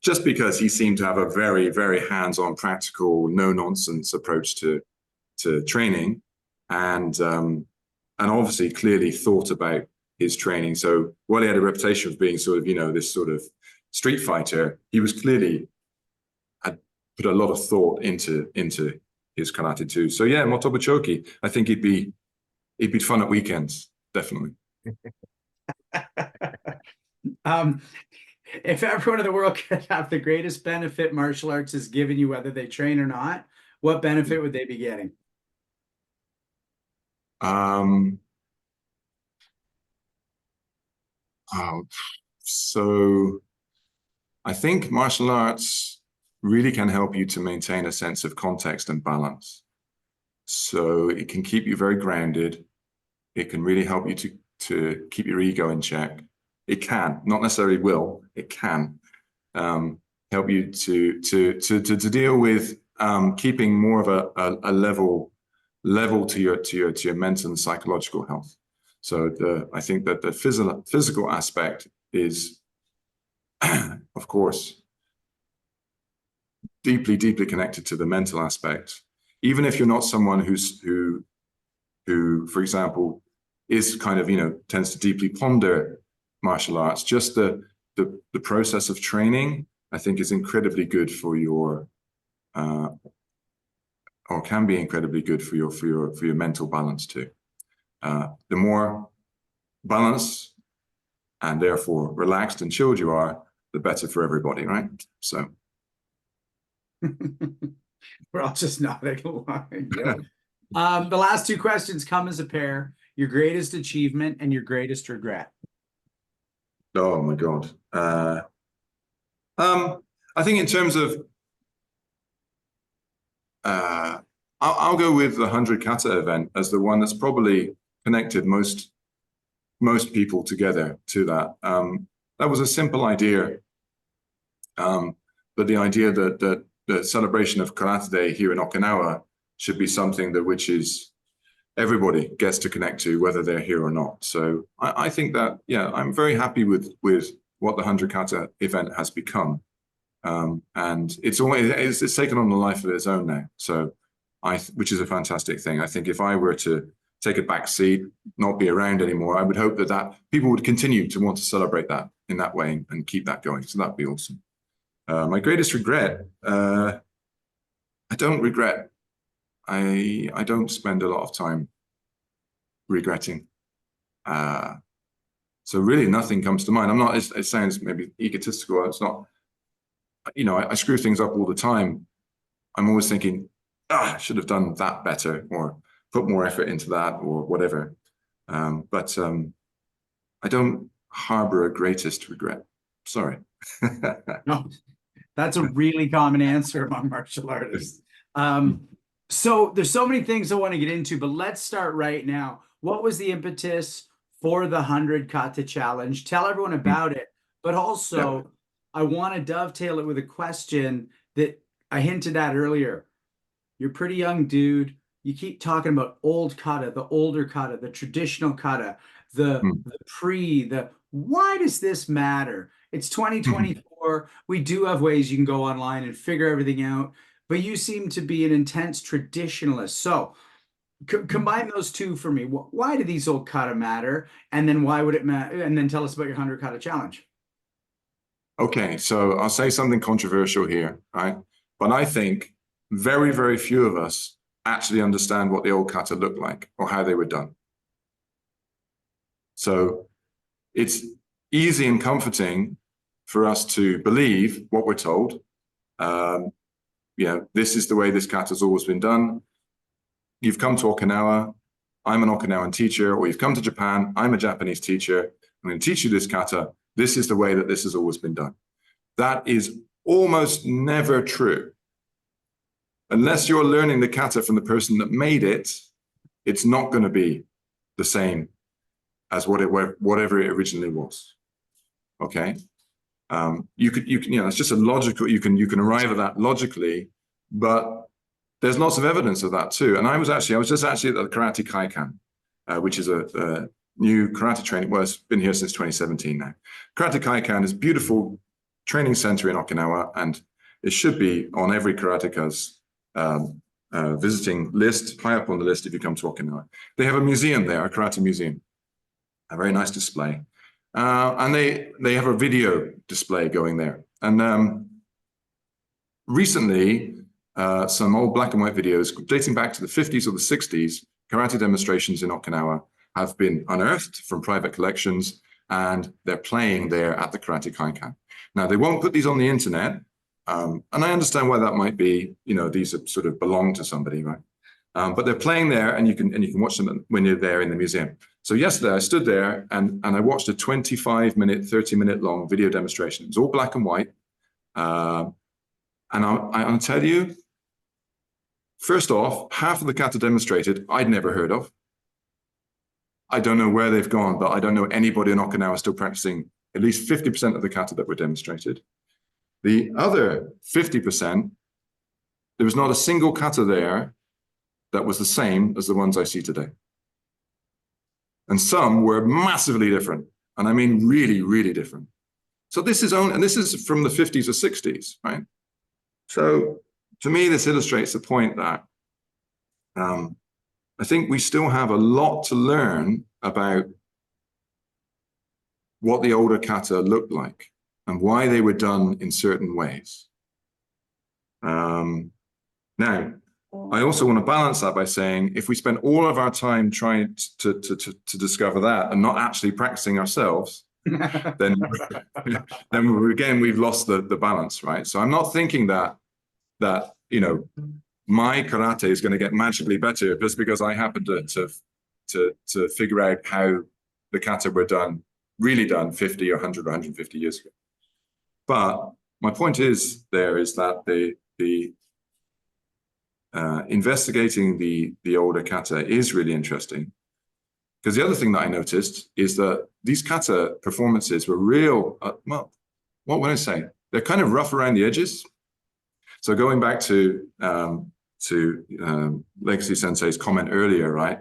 Just because he seemed to have a very, very hands-on, practical, no-nonsense approach to training, and obviously clearly thought about his training. So while he had a reputation of being sort of, this sort of street fighter, he was clearly had put a lot of thought into his karate too. So yeah, Motobu Choki, I think he'd be fun at weekends, definitely. If everyone in the world could have the greatest benefit martial arts has given you, whether they train or not, what benefit would they be getting? So I think martial arts really can help you to maintain a sense of context and balance. So it can keep you very grounded. It can really help you to keep your ego in check. It can, not necessarily will, it can help you to deal with keeping more of a level to your mental and psychological health. So I think that the physical aspect is, of course, deeply connected to the mental aspect. Even if you're not someone who, for example, is kind of, tends to deeply ponder martial arts, just the process of training, I think, is incredibly good for your, or can be incredibly good for your mental balance too. The more balanced and therefore relaxed and chilled you are, the better for everybody, right? So. We're all just nodding along. Yeah. The last two questions come as a pair. Your greatest achievement and your greatest regret. Oh my God. I think in terms of, I'll go with the 100 kata event as the one that's probably connected most people together to that. That was a simple idea, but the idea that the celebration of Karate Day here in Okinawa should be something that which is everybody gets to connect to, whether they're here or not. So I think that, yeah, I'm very happy with what the 100 kata event has become. And it's taken on a life of its own now. So which is a fantastic thing. I think if I were to take a back seat, not be around anymore, I would hope that people would continue to want to celebrate that in that way and keep that going. So that'd be awesome. My greatest regret, I don't regret. I don't spend a lot of time regretting. So really nothing comes to mind. I'm not, it sounds maybe egotistical. It's not, you know, I screw things up all the time. I'm always thinking, I should have done that better or put more effort into that or whatever. But I don't harbor a greatest regret. Sorry. No, that's a really common answer among martial artists. So there's so many things I want to get into, but let's start right now. What was the impetus for the 100 Kata Challenge? Tell everyone about it, but also I want to dovetail it with a question that I hinted at earlier. You're a pretty young dude. You keep talking about old kata, the older kata, the traditional kata, the why does this matter? It's 2024. We do have ways you can go online and figure everything out, but you seem to be an intense traditionalist. So combine those two for me. Why do these old kata matter? And then why would it matter? And then tell us about your 100 Kata Challenge. Okay, so I'll say something controversial here, right? But I think very, very few of us actually understand what the old kata looked like or how they were done. So it's easy and comforting for us to believe what we're told. This is the way this kata has always been done. You've come to Okinawa, I'm an Okinawan teacher, or you've come to Japan, I'm a Japanese teacher, I'm going to teach you this kata. This is the way that this has always been done. That is almost never true. Unless you're learning the kata from the person that made it, it's not going to be the same as whatever it originally was. Okay, you can it's just a logical. You can arrive at that logically, but there's lots of evidence of that too. And I was just actually at the Karate Kaikan, which is a new karate training. Well, it's been here since 2017 now. Karate Kaikan is a beautiful training center in Okinawa, and it should be on every karateka's visiting list, high up on the list if you come to Okinawa. They have a museum there, a karate museum, a very nice display. And they have a video display going there. And recently, some old black and white videos dating back to the 50s or the 60s, karate demonstrations in Okinawa have been unearthed from private collections, and they're playing there at the Karate Kaikan. Now, they won't put these on the internet, and I understand why that might be. You know, these are sort of belong to somebody, right? But they're playing there, and you can watch them when you're there in the museum. So yesterday, I stood there and I watched a 25-minute, 30-minute long video demonstration. It was all black and white, and I'll tell you. First off, half of the kata demonstrated I'd never heard of. I don't know where they've gone, but I don't know anybody in Okinawa still practicing at least 50% of the kata that were demonstrated. The other 50%, there was not a single kata there that was the same as the ones I see today. And some were massively different. And I mean really, really different. So this is from the 50s or 60s, right? So to me, this illustrates the point that I think we still have a lot to learn about what the older kata looked like and why they were done in certain ways. Now, I also want to balance that by saying, if we spend all of our time trying to discover that and not actually practicing ourselves, then again, we've lost the balance, right? So I'm not thinking that you know, my karate is going to get magically better just because I happen to figure out how the kata were done, really done 50 or 100 or 150 years ago. But my point is that the investigating the older kata is really interesting. Because the other thing that I noticed is that these kata performances were real, well, what would I say? They're kind of rough around the edges. So going back to Legacy Sensei's comment earlier, right?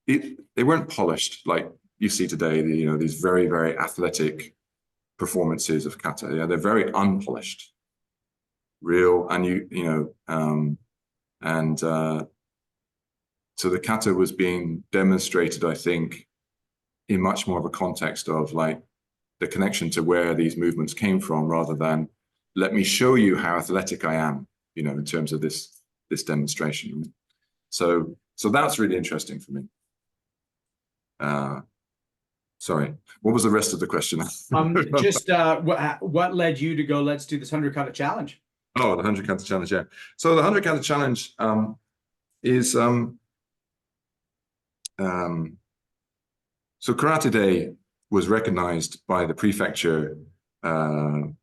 They weren't polished like you see today, these very, very athletic performances of kata. Yeah, they're very unpolished, real, and so the kata was being demonstrated, I think, in much more of a context of like the connection to where these movements came from, rather than let me show you how athletic I am, in terms of this demonstration. So that's really interesting for me. Sorry, what was the rest of the question? Just what led you to go, let's do this 100 kata challenge? Oh, the 100 kata challenge, yeah. So the 100 kata challenge is so Karate Day was recognized by the prefecture about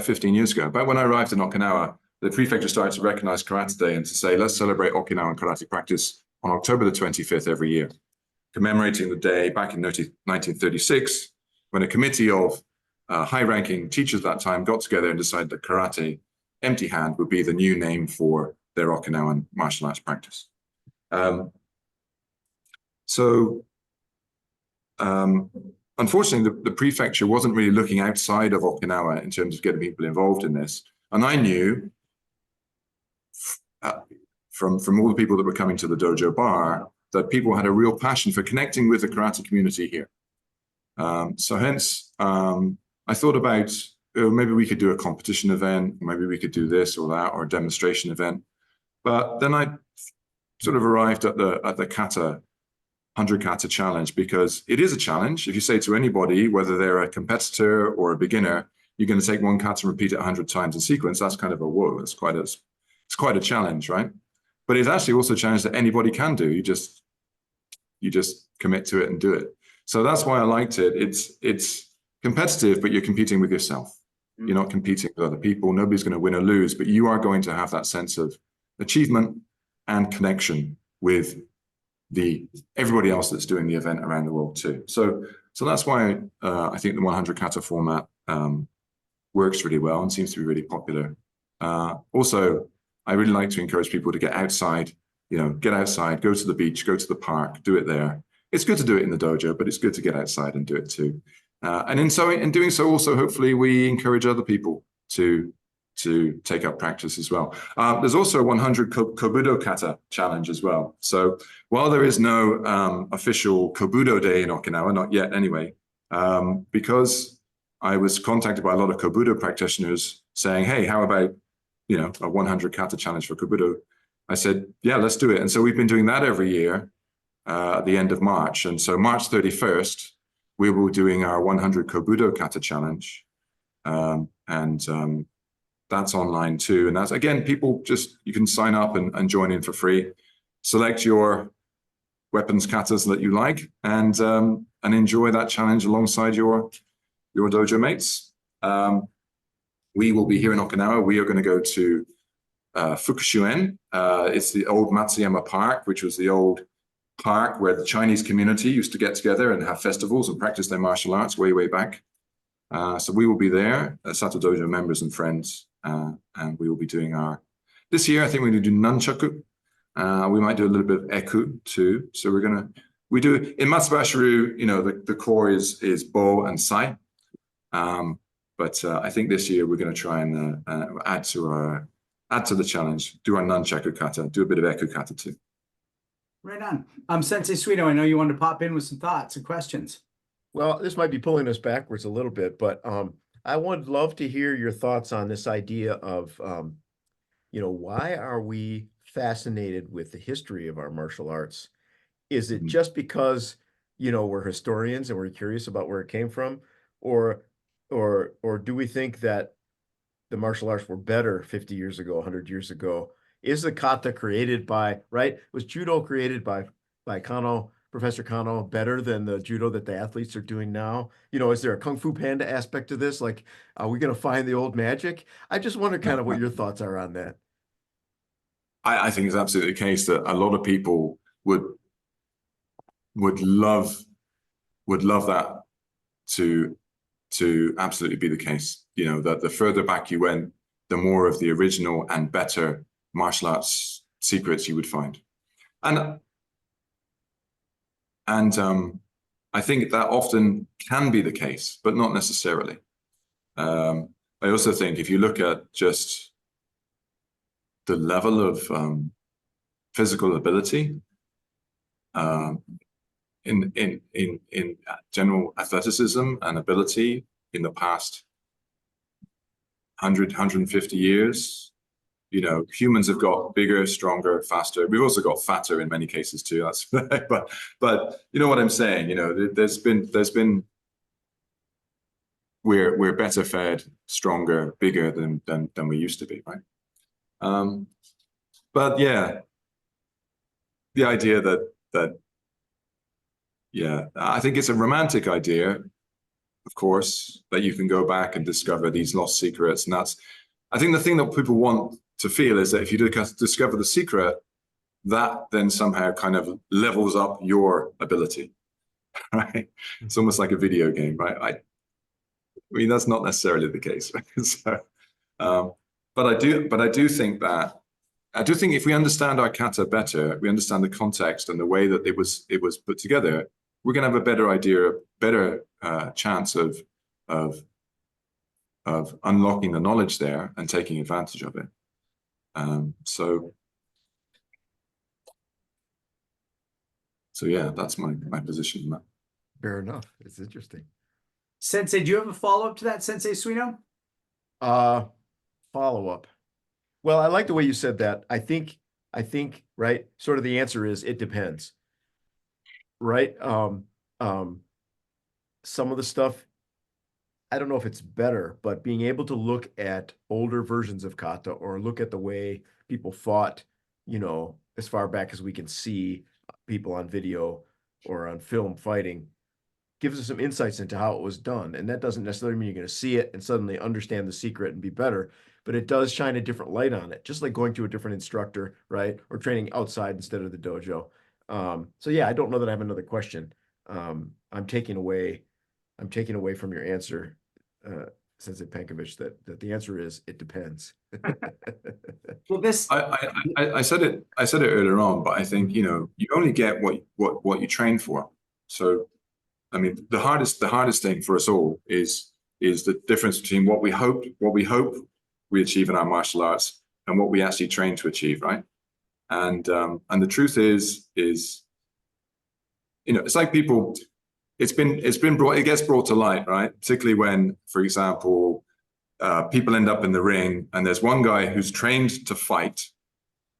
15 years ago. About when I arrived in Okinawa, the prefecture started to recognize Karate Day and to say, let's celebrate Okinawan karate practice on October the 25th every year, commemorating the day back in 1936, when a committee of high-ranking teachers at that time got together and decided that karate, empty hand, would be the new name for their Okinawan martial arts practice. Unfortunately, the prefecture wasn't really looking outside of Okinawa in terms of getting people involved in this. And I knew from all the people that were coming to the dojo bar that people had a real passion for connecting with the karate community here. So hence, I thought about maybe we could do a competition event, maybe we could do this or that, or a demonstration event. But then I sort of arrived at the kata 100 kata challenge, because it is a challenge. If you say to anybody, whether they're a competitor or a beginner, you're going to take one kata and repeat it 100 times in sequence, that's kind of a whoa. It's quite a challenge, right? But it's actually also a challenge that anybody can do. You just commit to it and do it. So that's why I liked it. It's competitive, but you're competing with yourself. You're not competing with other people. Nobody's going to win or lose, but you are going to have that sense of achievement and connection with everybody else that's doing the event around the world too. So that's why I think the 100 kata format works really well and seems to be really popular. Also, I really like to encourage people to get outside, get outside, go to the beach, go to the park, do it there. It's good to do it in the dojo, but it's good to get outside and do it too. And in doing so, also, hopefully we encourage other people to take up practice as well. There's also a 100 Kobudo kata challenge as well. So while there is no official Kobudo day in Okinawa, not yet anyway, because I was contacted by a lot of Kobudo practitioners saying, hey, how about, a 100 kata challenge for Kobudo? I said, yeah, let's do it. And so we've been doing that every year at the end of March. And so March 31st, we will be doing our 100 Kobudo kata challenge. That's online too. And that's, again, you can sign up and join in for free. Select your weapons katas that you like and enjoy that challenge alongside your dojo mates. We will be here in Okinawa. We are going to go to Fukushuen. It's the old Matsuyama Park, which was the old park where the Chinese community used to get together and have festivals and practice their martial arts way, way back. So we will be there, Sato Dojo members and friends, and we will be doing this year, I think we're going to do nunchaku. We might do a little bit of eku too. So we do, in Matsubashiru, the core is bo and sai. But I think this year we're going to try and add to the challenge, do our nunchaku kata, do a bit of eku kata too. Right on. Sensei Suito, I know you wanted to pop in with some thoughts and questions. Well, this might be pulling us backwards a little bit, but I would love to hear your thoughts on this idea of, why are we fascinated with the history of our martial arts? Is it just because, we're historians and we're curious about where it came from, or do we think that the martial arts were better 50 years ago, 100 years ago? Is the kata created by, right? Was judo created by Kano, Professor Kano, better than the judo that the athletes are doing now? You know, is there a Kung Fu Panda aspect to this? Like, are we going to find the old magic? I just wonder kind of what your thoughts are on that. I think it's absolutely the case that a lot of people would love that to absolutely be the case. You know, that the further back you went, the more of the original and better martial arts secrets you would find. And I think that often can be the case, but not necessarily. I also think if you look at just the level of physical ability in general athleticism and ability in the past 150 years, you know, humans have got bigger, stronger, faster. We've also got fatter in many cases too. That's but you know what I'm saying. You know, there's been we're better fed, stronger, bigger than we used to be, right? But yeah, the idea that yeah, I think it's a romantic idea, of course, that you can go back and discover these lost secrets, and that's, I think the thing that people want to feel is that if you discover the secret, that then somehow kind of levels up your ability, right? It's almost like a video game, right? I mean, that's not necessarily the case, right? So, but I do think if we understand our kata better, we understand the context and the way that it was put together, we're going to have a better idea, better chance of unlocking the knowledge there and taking advantage of it. So yeah, that's my position on that. Fair enough. It's interesting. Sensei, do you have a follow-up to that, Sensei Suino? Follow-up. Well, I like the way you said that. I think, right, sort of the answer is it depends. Right? Some of the stuff, I don't know if it's better, but being able to look at older versions of kata or look at the way people fought, you know, as far back as we can see people on video or on film fighting, gives us some insights into how it was done. And that doesn't necessarily mean you're going to see it and suddenly understand the secret and be better, but it does shine a different light on it, just like going to a different instructor, right? Or training outside instead of the dojo. So yeah, I don't know that I have another question. I'm taking away from your answer, Sensei Pankiewicz, that the answer is it depends. Well, this I said it earlier on, but I think, you know, you only get what you train for. So I mean, the hardest thing for us all is the difference between what we hope we achieve in our martial arts and what we actually train to achieve, right? And the truth is, you know, it's like people, it gets brought to light, right? Particularly when, for example, people end up in the ring and there's one guy who's trained to fight,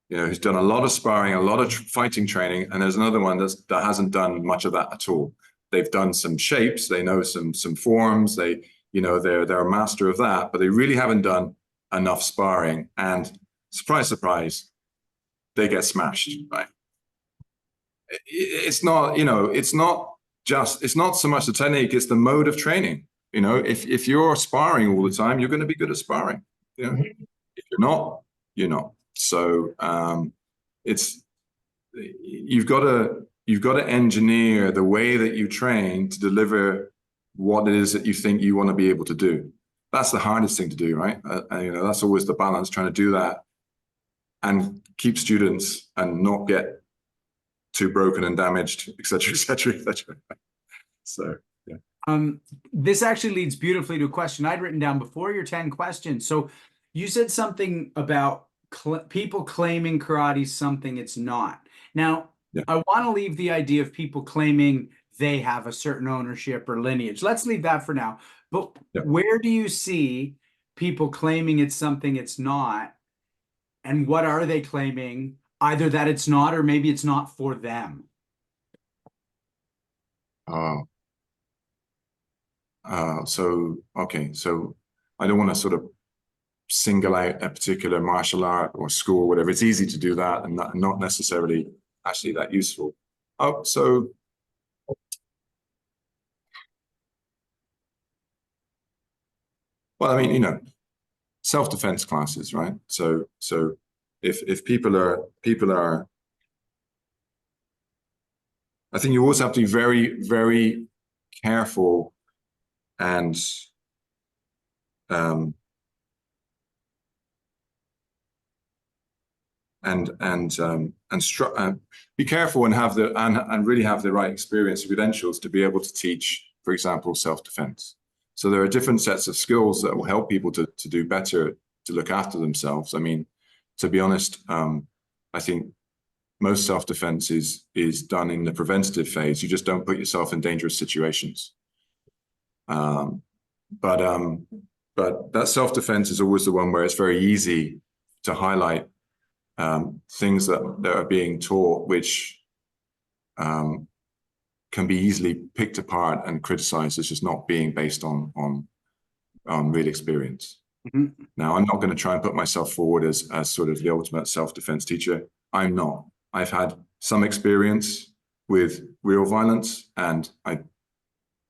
you know, who's done a lot of sparring, a lot of fighting training, and there's another one that hasn't done much of that at all. They've done some shapes, they know some forms, they, you know, they're a master of that, but they really haven't done enough sparring. And surprise, surprise, they get smashed, right? It's not, you know, it's not so much the technique, it's the mode of training. You know, if you're sparring all the time, you're going to be good at sparring. You know, if you're not, you're not. So you've got to engineer the way that you train to deliver what it is that you think you want to be able to do. That's the hardest thing to do, right? You know, that's always the balance, trying to do that and keep students and not get too broken and damaged, et cetera, et cetera, et cetera. So, yeah. This actually leads beautifully to a question I'd written down before your 10 questions. So you said something about people claiming karate's something it's not. Now, yeah. I want to leave the idea of people claiming they have a certain ownership or lineage. Let's leave that for now. But yeah. Where do you see people claiming it's something it's not? And what are they claiming? Either that it's not, or maybe it's not for them. So, okay. So I don't want to sort of single out a particular martial art or school, whatever. It's easy to do that and not necessarily actually that useful. Oh, so well, I mean, you know, self-defense classes, right? So if people are, I think you always have to be very, very careful and be careful and have the and really have the right experience and credentials to be able to teach, for example, self-defense. So there are different sets of skills that will help people to do better, to look after themselves. I mean, to be honest, I think most self-defense is done in the preventative phase. You just don't put yourself in dangerous situations. But that self-defense is always the one where it's very easy to highlight things that are being taught, which can be easily picked apart and criticized as just not being based on real experience. Mm-hmm. Now, I'm not going to try and put myself forward as sort of the ultimate self-defense teacher. I'm not. I've had some experience with real violence, and I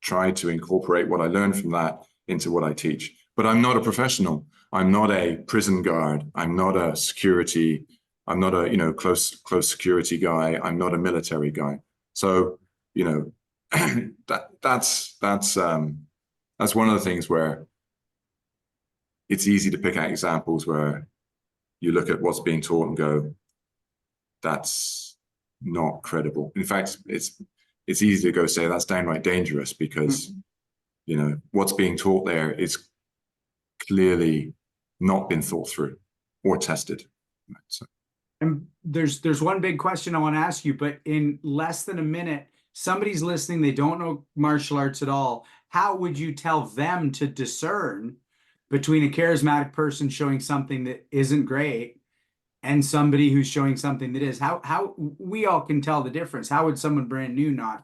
try to incorporate what I learned from that into what I teach. But I'm not a professional. I'm not a prison guard. I'm not a security. I'm not a, you know, close security guy. I'm not a military guy. So, you know, that's one of the things where it's easy to pick out examples where you look at what's being taught and go, that's not credible. In fact, it's easy to go say that's downright dangerous because, you know, what's being taught there is clearly not been thought through or tested. Right, so. And there's one big question I want to ask you, but in less than a minute, somebody's listening, they don't know martial arts at all. How would you tell them to discern between a charismatic person showing something that isn't great and somebody who's showing something that is? How we all can tell the difference? How would someone brand new not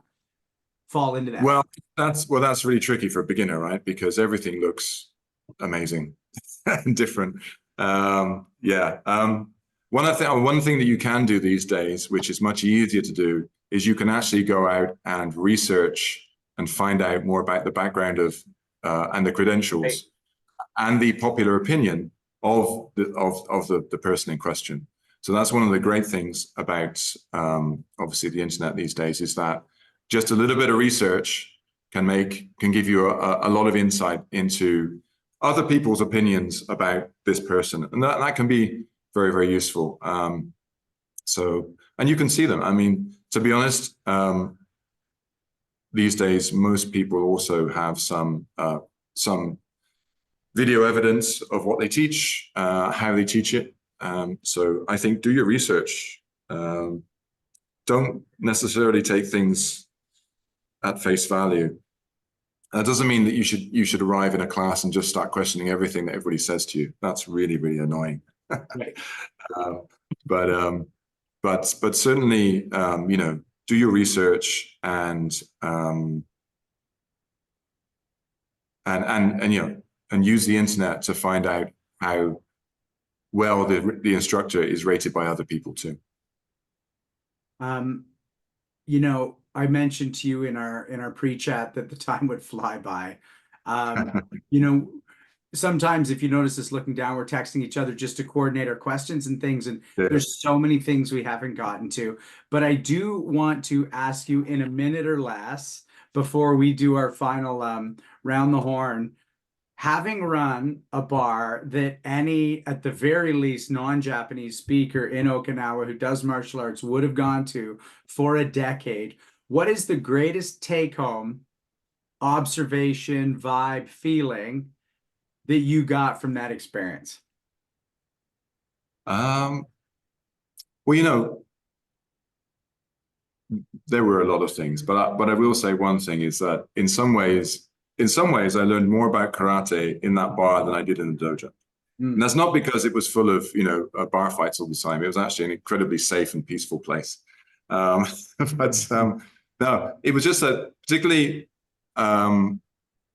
fall into that? Well, that's really tricky for a beginner, right? Because everything looks amazing and different. One thing that you can do these days, which is much easier to do, is you can actually go out and research and find out more about the background of and the credentials and the popular opinion of the person in question. So that's one of the great things about obviously the internet these days, is that just a little bit of research can give you a lot of insight into other people's opinions about this person, and that can be very, very useful. And you can see them. I mean, to be honest, these days most people also have some video evidence of what they teach, how they teach it. So I think do your research. Don't necessarily take things at face value. That doesn't mean that you should arrive in a class and just start questioning everything that everybody says to you. That's really, really annoying. Right. But certainly, you know, do your research and you know, and use the internet to find out how well the instructor is rated by other people too. You know, I mentioned to you in our pre-chat that the time would fly by. You know, sometimes if you notice us looking down, we're texting each other just to coordinate our questions and things. And there's so many things we haven't gotten to. But I do want to ask you in a minute or less, before we do our final round the horn, having run a bar that any, at the very least, non-Japanese speaker in Okinawa who does martial arts would have gone to for a decade, what is the greatest take-home observation, vibe, feeling that you got from that experience? Well, you know, there were a lot of things, but I will say one thing is that in some ways, I learned more about karate in that bar than I did in the dojo. And that's not because it was full of, you know, bar fights all the time. It was actually an incredibly safe and peaceful place. No, it was just that particularly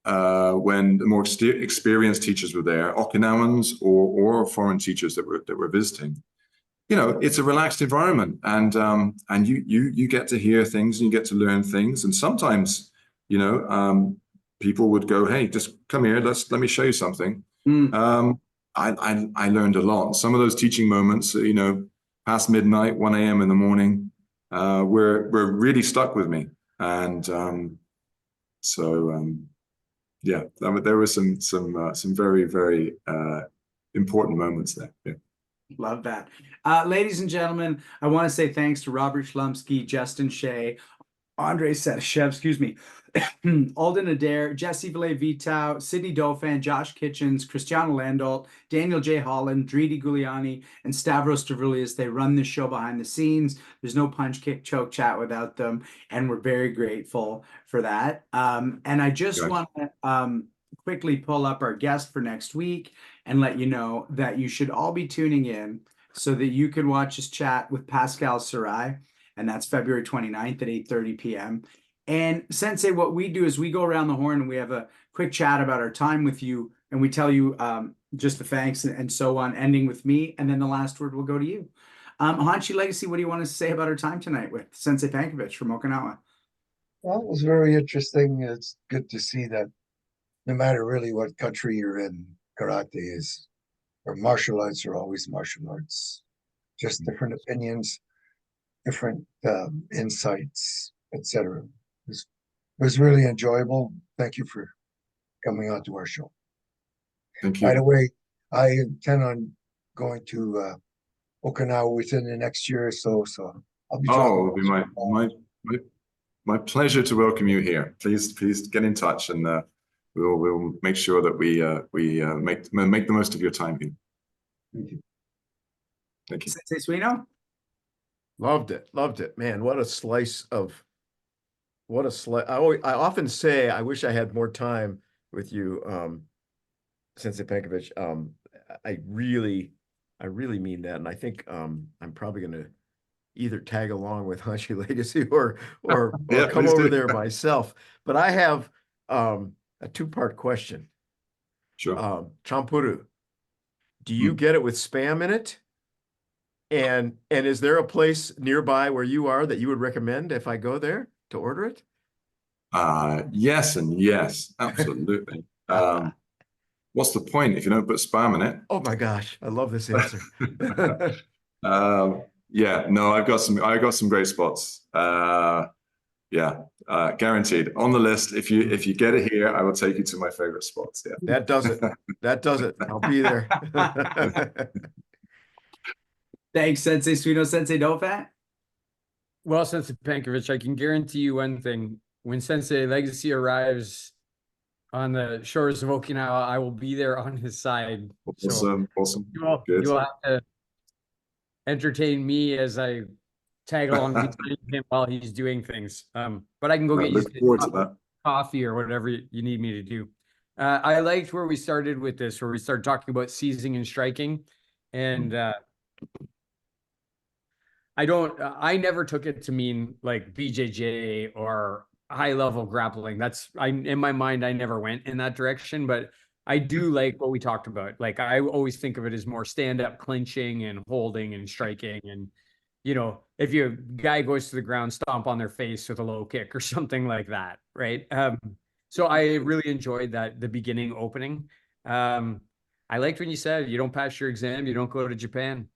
when the more experienced teachers were there, Okinawans or foreign teachers that were visiting. You know, it's a relaxed environment, and you get to hear things and you get to learn things. And sometimes, you know, people would go, "Hey, just come here. Let me show you something." I learned a lot. Some of those teaching moments, you know, past midnight, 1 a.m. in the morning, were really stuck with me. And yeah, there were some very, very important moments there. Yeah. Love that. Ladies and gentlemen, I want to say thanks to Robert Schlumsky, Justin Shea, Andre Sedeshev, excuse me, Alden Adair, Jesse Villay-Vitao, Sidney Dauphin, Josh Kitchens, Cristiano Landolt, Daniel J. Holland, Dridi Giuliani, and Stavros Stavroulias. They run this show behind the scenes. There's no Punch, Kick, Choke Chat without them, and we're very grateful for that. And I just want to quickly pull up our guest for next week and let you know that you should all be tuning in so that you can watch us chat with Pascal Sarai, and that's February 29th at 8:30 p.m. And Sensei, what we do is we go around the horn and we have a quick chat about our time with you, and we tell you just the thanks and so on, ending with me, and then the last word will go to you. Hanshi Legacy, what do you want to say about our time tonight with Sensei Pankiewicz from Okinawa? Well, it was very interesting. It's good to see that no matter really what country you're in, karate is, or martial arts are always martial arts. Just different opinions, different insights, etc. It was really enjoyable. Thank you for coming on to our show. Thank you. By the way, I intend on going to Okinawa within the next year or so. So I'll be. Oh, it'll be my pleasure to welcome you here. Please get in touch, and we'll make sure that we make the most of your time here. Thank you. Thank you. Sensei Suino? Loved it, man. What a slice. I often say I wish I had more time with you, Sensei Pankiewicz. I really mean that, and I think I'm probably going to either tag along with Hanshi Legacy or Yeah, come over there myself. But I have a two-part question. Sure. Champuru, do you get it with Spam in it? And is there a place nearby where you are that you would recommend if I go there to order it? Yes and yes, absolutely. What's the point if you don't put spam in it? Oh my gosh, I love this answer. Yeah, no, I've got some great spots. Yeah, guaranteed on the list. If you get it here, I will take you to my favorite spots. Yeah, that does it. That does it. I'll be there. Thanks, Sensei Suino. Sensei Dauphin? Well, Sensei Pankiewicz, I can guarantee you one thing. When Sensei Legacy arrives on the shores of Okinawa, I will be there on his side. Awesome. You will have to entertain me as I tag along with him while he's doing things. But I can go get you coffee or whatever you need me to do. I liked where we started with this, where we started talking about seizing and striking. And I never took it to mean like BJJ or high level grappling. In my mind, I never went in that direction, but I do like what we talked about. Like, I always think of it as more stand up clinching and holding and striking. And, you know, if your guy goes to the ground, stomp on their face with a low kick or something like that. Right. So I really enjoyed the beginning opening. I liked when you said you don't pass your exam, you don't go to Japan.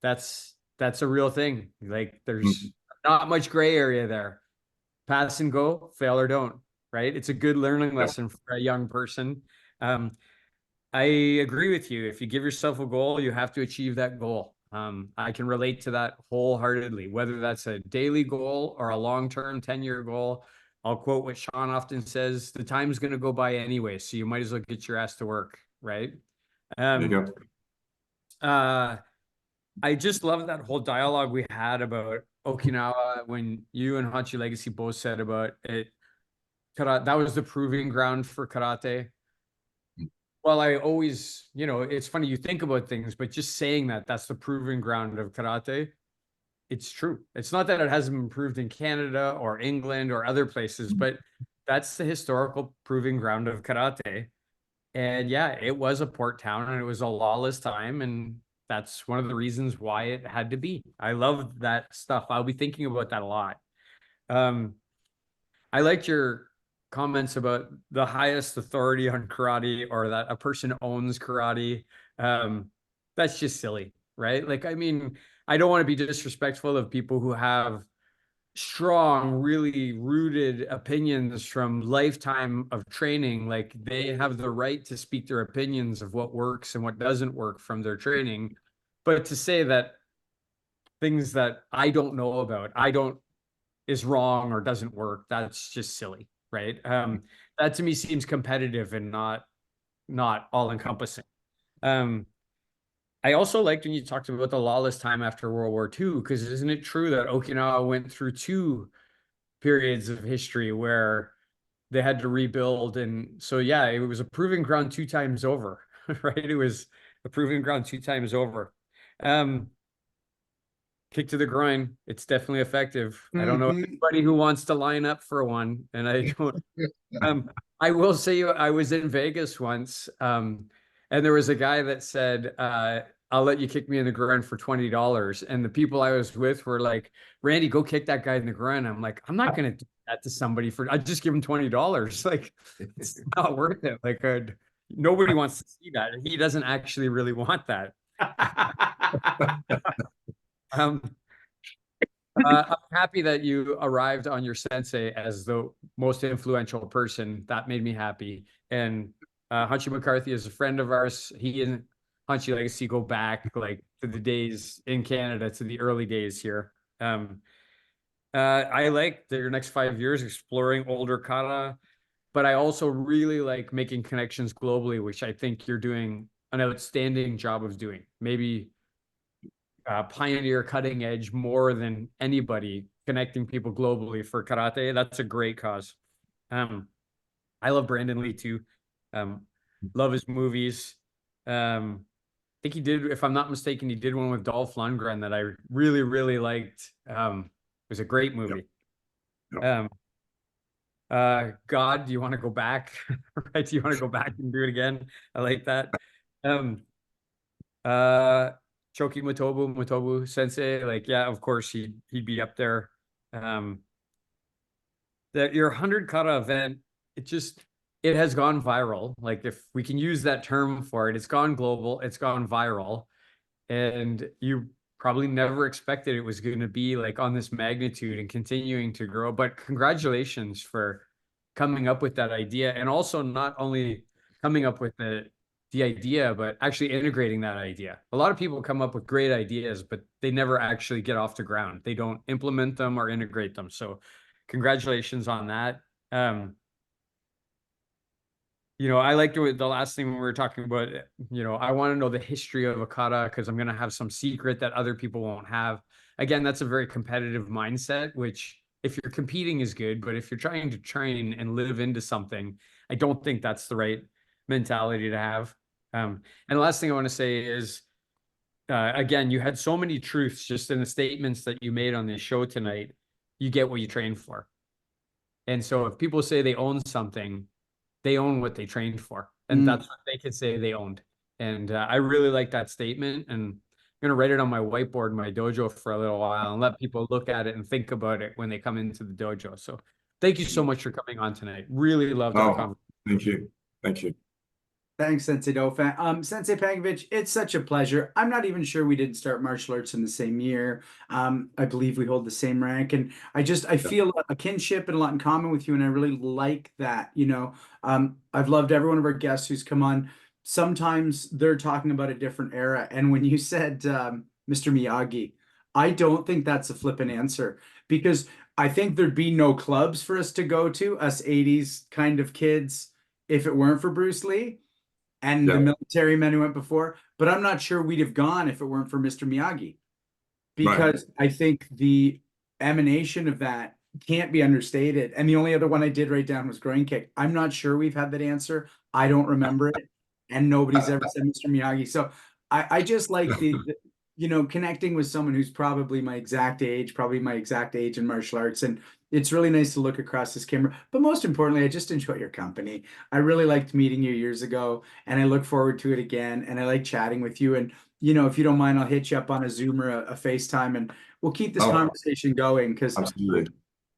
That's a real thing. Like, there's not much gray area there. Pass and go, fail or don't, right? It's a good learning lesson for a young person. I agree with you. If you give yourself a goal, you have to achieve that goal. I can relate to that wholeheartedly, whether that's a daily goal or a long-term 10-year goal. I'll quote what Sean often says: the time's going to go by anyway, so you might as well get your ass to work, right? There you go. I just love that whole dialogue we had about Okinawa when you and Hanshi Legacy both said about it. Karate, that was the proving ground for karate. Well, I always, you know, it's funny, you think about things, but just saying that's the proving ground of karate. It's true. It's not that it hasn't been proved in Canada or England or other places, but that's the historical proving ground of karate. And yeah, it was a port town and it was a lawless time. And that's one of the reasons why it had to be. I love that stuff. I'll be thinking about that a lot. I liked your comments about the highest authority on karate, or that a person owns karate. That's just silly, right? Like, I mean, I don't want to be disrespectful of people who have strong, really rooted opinions from lifetime of training. Like, they have the right to speak their opinions of what works and what doesn't work from their training. But to say that things that I don't know about, is wrong or doesn't work, that's just silly, right? That to me seems competitive and not all encompassing. I also liked when you talked about the lawless time after World War II, because isn't it true that Okinawa went through 2 periods of history where they had to rebuild? And so, yeah, it was a proving ground 2 times over, right? It was a proving ground 2 times over. Kick to the groin, it's definitely effective. I don't know anybody who wants to line up for one, and I don't. I will say, I was in Vegas once, and there was a guy that said, I'll let you kick me in the groin for $20. And the people I was with were like, Randy, go kick that guy in the groin. I'm like, I'm not going to do that to somebody I'd just give him $20. Like, it's not worth it. Like, nobody wants to see that. He doesn't actually really want that. I'm happy that you arrived on your sensei as the most influential person. That made me happy. And Hunchy McCarthy is a friend of ours. He and Hunchy Legacy go back like to the days in Canada, to the early days here. I like your next 5 years exploring older kata, but I also really like making connections globally, which I think you're doing an outstanding job of doing. Maybe pioneer, cutting edge more than anybody, connecting people globally for karate. That's a great cause. I love Brandon Lee too. Love his movies. I think he did, if I'm not mistaken, he did one with Dolph Lundgren that I really, really liked. It was a great movie. Yep. God, do you want to go back? Right? Do you want to go back and do it again? I like that. Choki Motobu Sensei, like, yeah, of course he'd be up there. That your 100 kata event, it has gone viral. Like, if we can use that term for it, it's gone global, it's gone viral, and you probably never expected it was going to be like on this magnitude and continuing to grow. But congratulations for coming up with that idea, and also not only coming up with the idea, but actually integrating that idea. A lot of people come up with great ideas, but they never actually get off the ground. They don't implement them or integrate them. So congratulations on that. I liked the last thing when we were talking about, I want to know the history of a kata because I'm going to have some secret that other people won't have. Again, that's a very competitive mindset, which if you're competing is good, but if you're trying to train and live into something, I don't think that's the right mentality to have. And the last thing I want to say is, again, you had so many truths just in the statements that you made on this show tonight. You get what you train for. And so if people say they own something, they own what they trained for. And that's what they could say they owned. And I really like that statement. And I'm going to write it on my whiteboard in my dojo for a little while and let people look at it and think about it when they come into the dojo. So thank you so much for coming on tonight. Really loved our conversation. Thank you. Thank you. Thanks, Sensei Dauphin. Sensei Pankiewicz, it's such a pleasure. I'm not even sure we didn't start martial arts in the same year. I believe we hold the same rank, and I feel a kinship and a lot in common with you, and I really like that. I've loved every one of our guests who's come on. Sometimes they're talking about a different era, and when you said Mr. Miyagi, I don't think that's a flippant answer, because I think there'd be no clubs for us to go to, us 80s kind of kids, if it weren't for Bruce Lee and the military men who went before. But I'm not sure we'd have gone if it weren't for Mr. Miyagi, because I think the emanation of that can't be understated. And the only other one I did write down was groin kick. I'm not sure we've had that answer. I don't remember it. And nobody's ever said Mr. Miyagi. So I just like you know, connecting with someone who's probably my exact age in martial arts. And it's really nice to look across this camera. But most importantly, I just enjoy your company. I really liked meeting you years ago, and I look forward to it again. And I like chatting with you. And, you know, if you don't mind, I'll hit you up on a Zoom or a FaceTime, and we'll keep this conversation going, because Absolutely.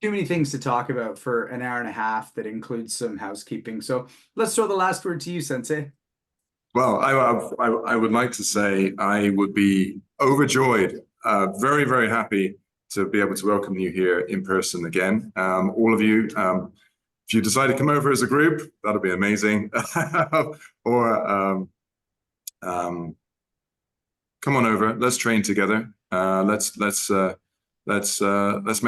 too many things to talk about for an hour and a half that includes some housekeeping. So let's throw the last word to you, Sensei. Well, I would like to say I would be overjoyed, very, very happy to be able to welcome you here in person again. All of you, if you decide to come over as a group, that'll be amazing. Or come on over. Let's train together. Let's make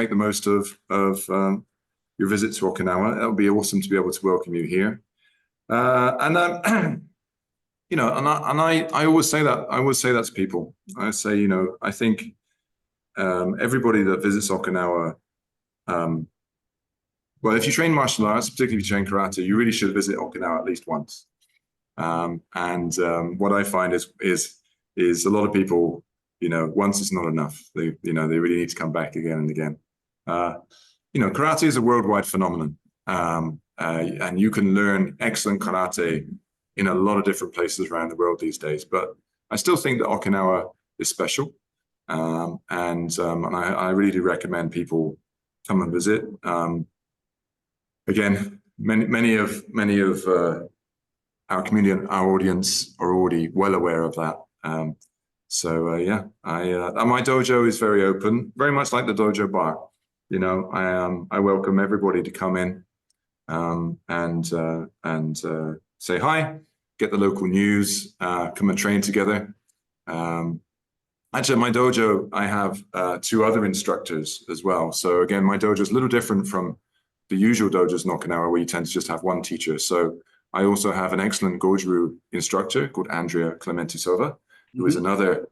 the most of your visit to Okinawa. That would be awesome to be able to welcome you here. You know, and I always say that. I always say that to people. I say, you know, I think everybody that visits Okinawa, well, if you train martial arts, particularly if you train karate, you really should visit Okinawa at least once. What I find is a lot of people, you know, once is not enough. They really need to come back again and again. You know, karate is a worldwide phenomenon, and you can learn excellent karate in a lot of different places around the world these days. But I still think that Okinawa is special, and I really do recommend people come and visit. Again, many of our community and our audience are already well aware of that. Yeah, my dojo is very open, very much like the dojo bar. You know, I welcome everybody to come in and say hi, get the local news, come and train together. Actually, at my dojo, I have 2 other instructors as well. So again, my dojo is a little different from the usual dojos in Okinawa, where you tend to just have one teacher. So I also have an excellent Goju instructor called Andrea Clementisova, who is another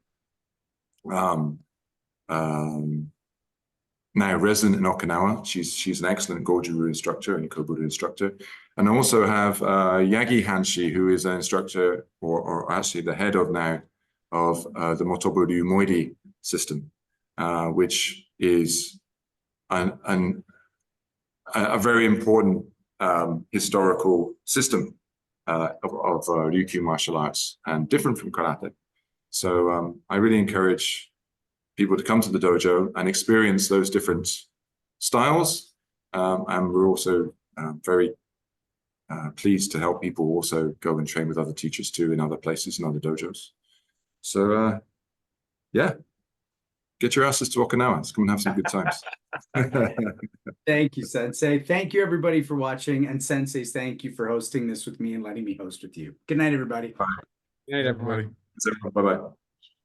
now resident in Okinawa. She's an excellent Goju instructor and Kobudo instructor. And I also have Yagi Hanshi, who is an instructor, or actually the head of now, of the Motobu Ryu Moiri system, which is a very important historical system of Ryukyu martial arts, and different from karate. So I really encourage people to come to the dojo and experience those different styles. And we're also very pleased to help people also go and train with other teachers too, in other places, in other dojos. So yeah, get your asses to Okinawa. Let's come and have some good times. Thank you, Sensei. Thank you, everybody, for watching. And Senseis, thank you for hosting this with me and letting me host with you. Good night, everybody. Bye. Good night, everybody. Bye-bye.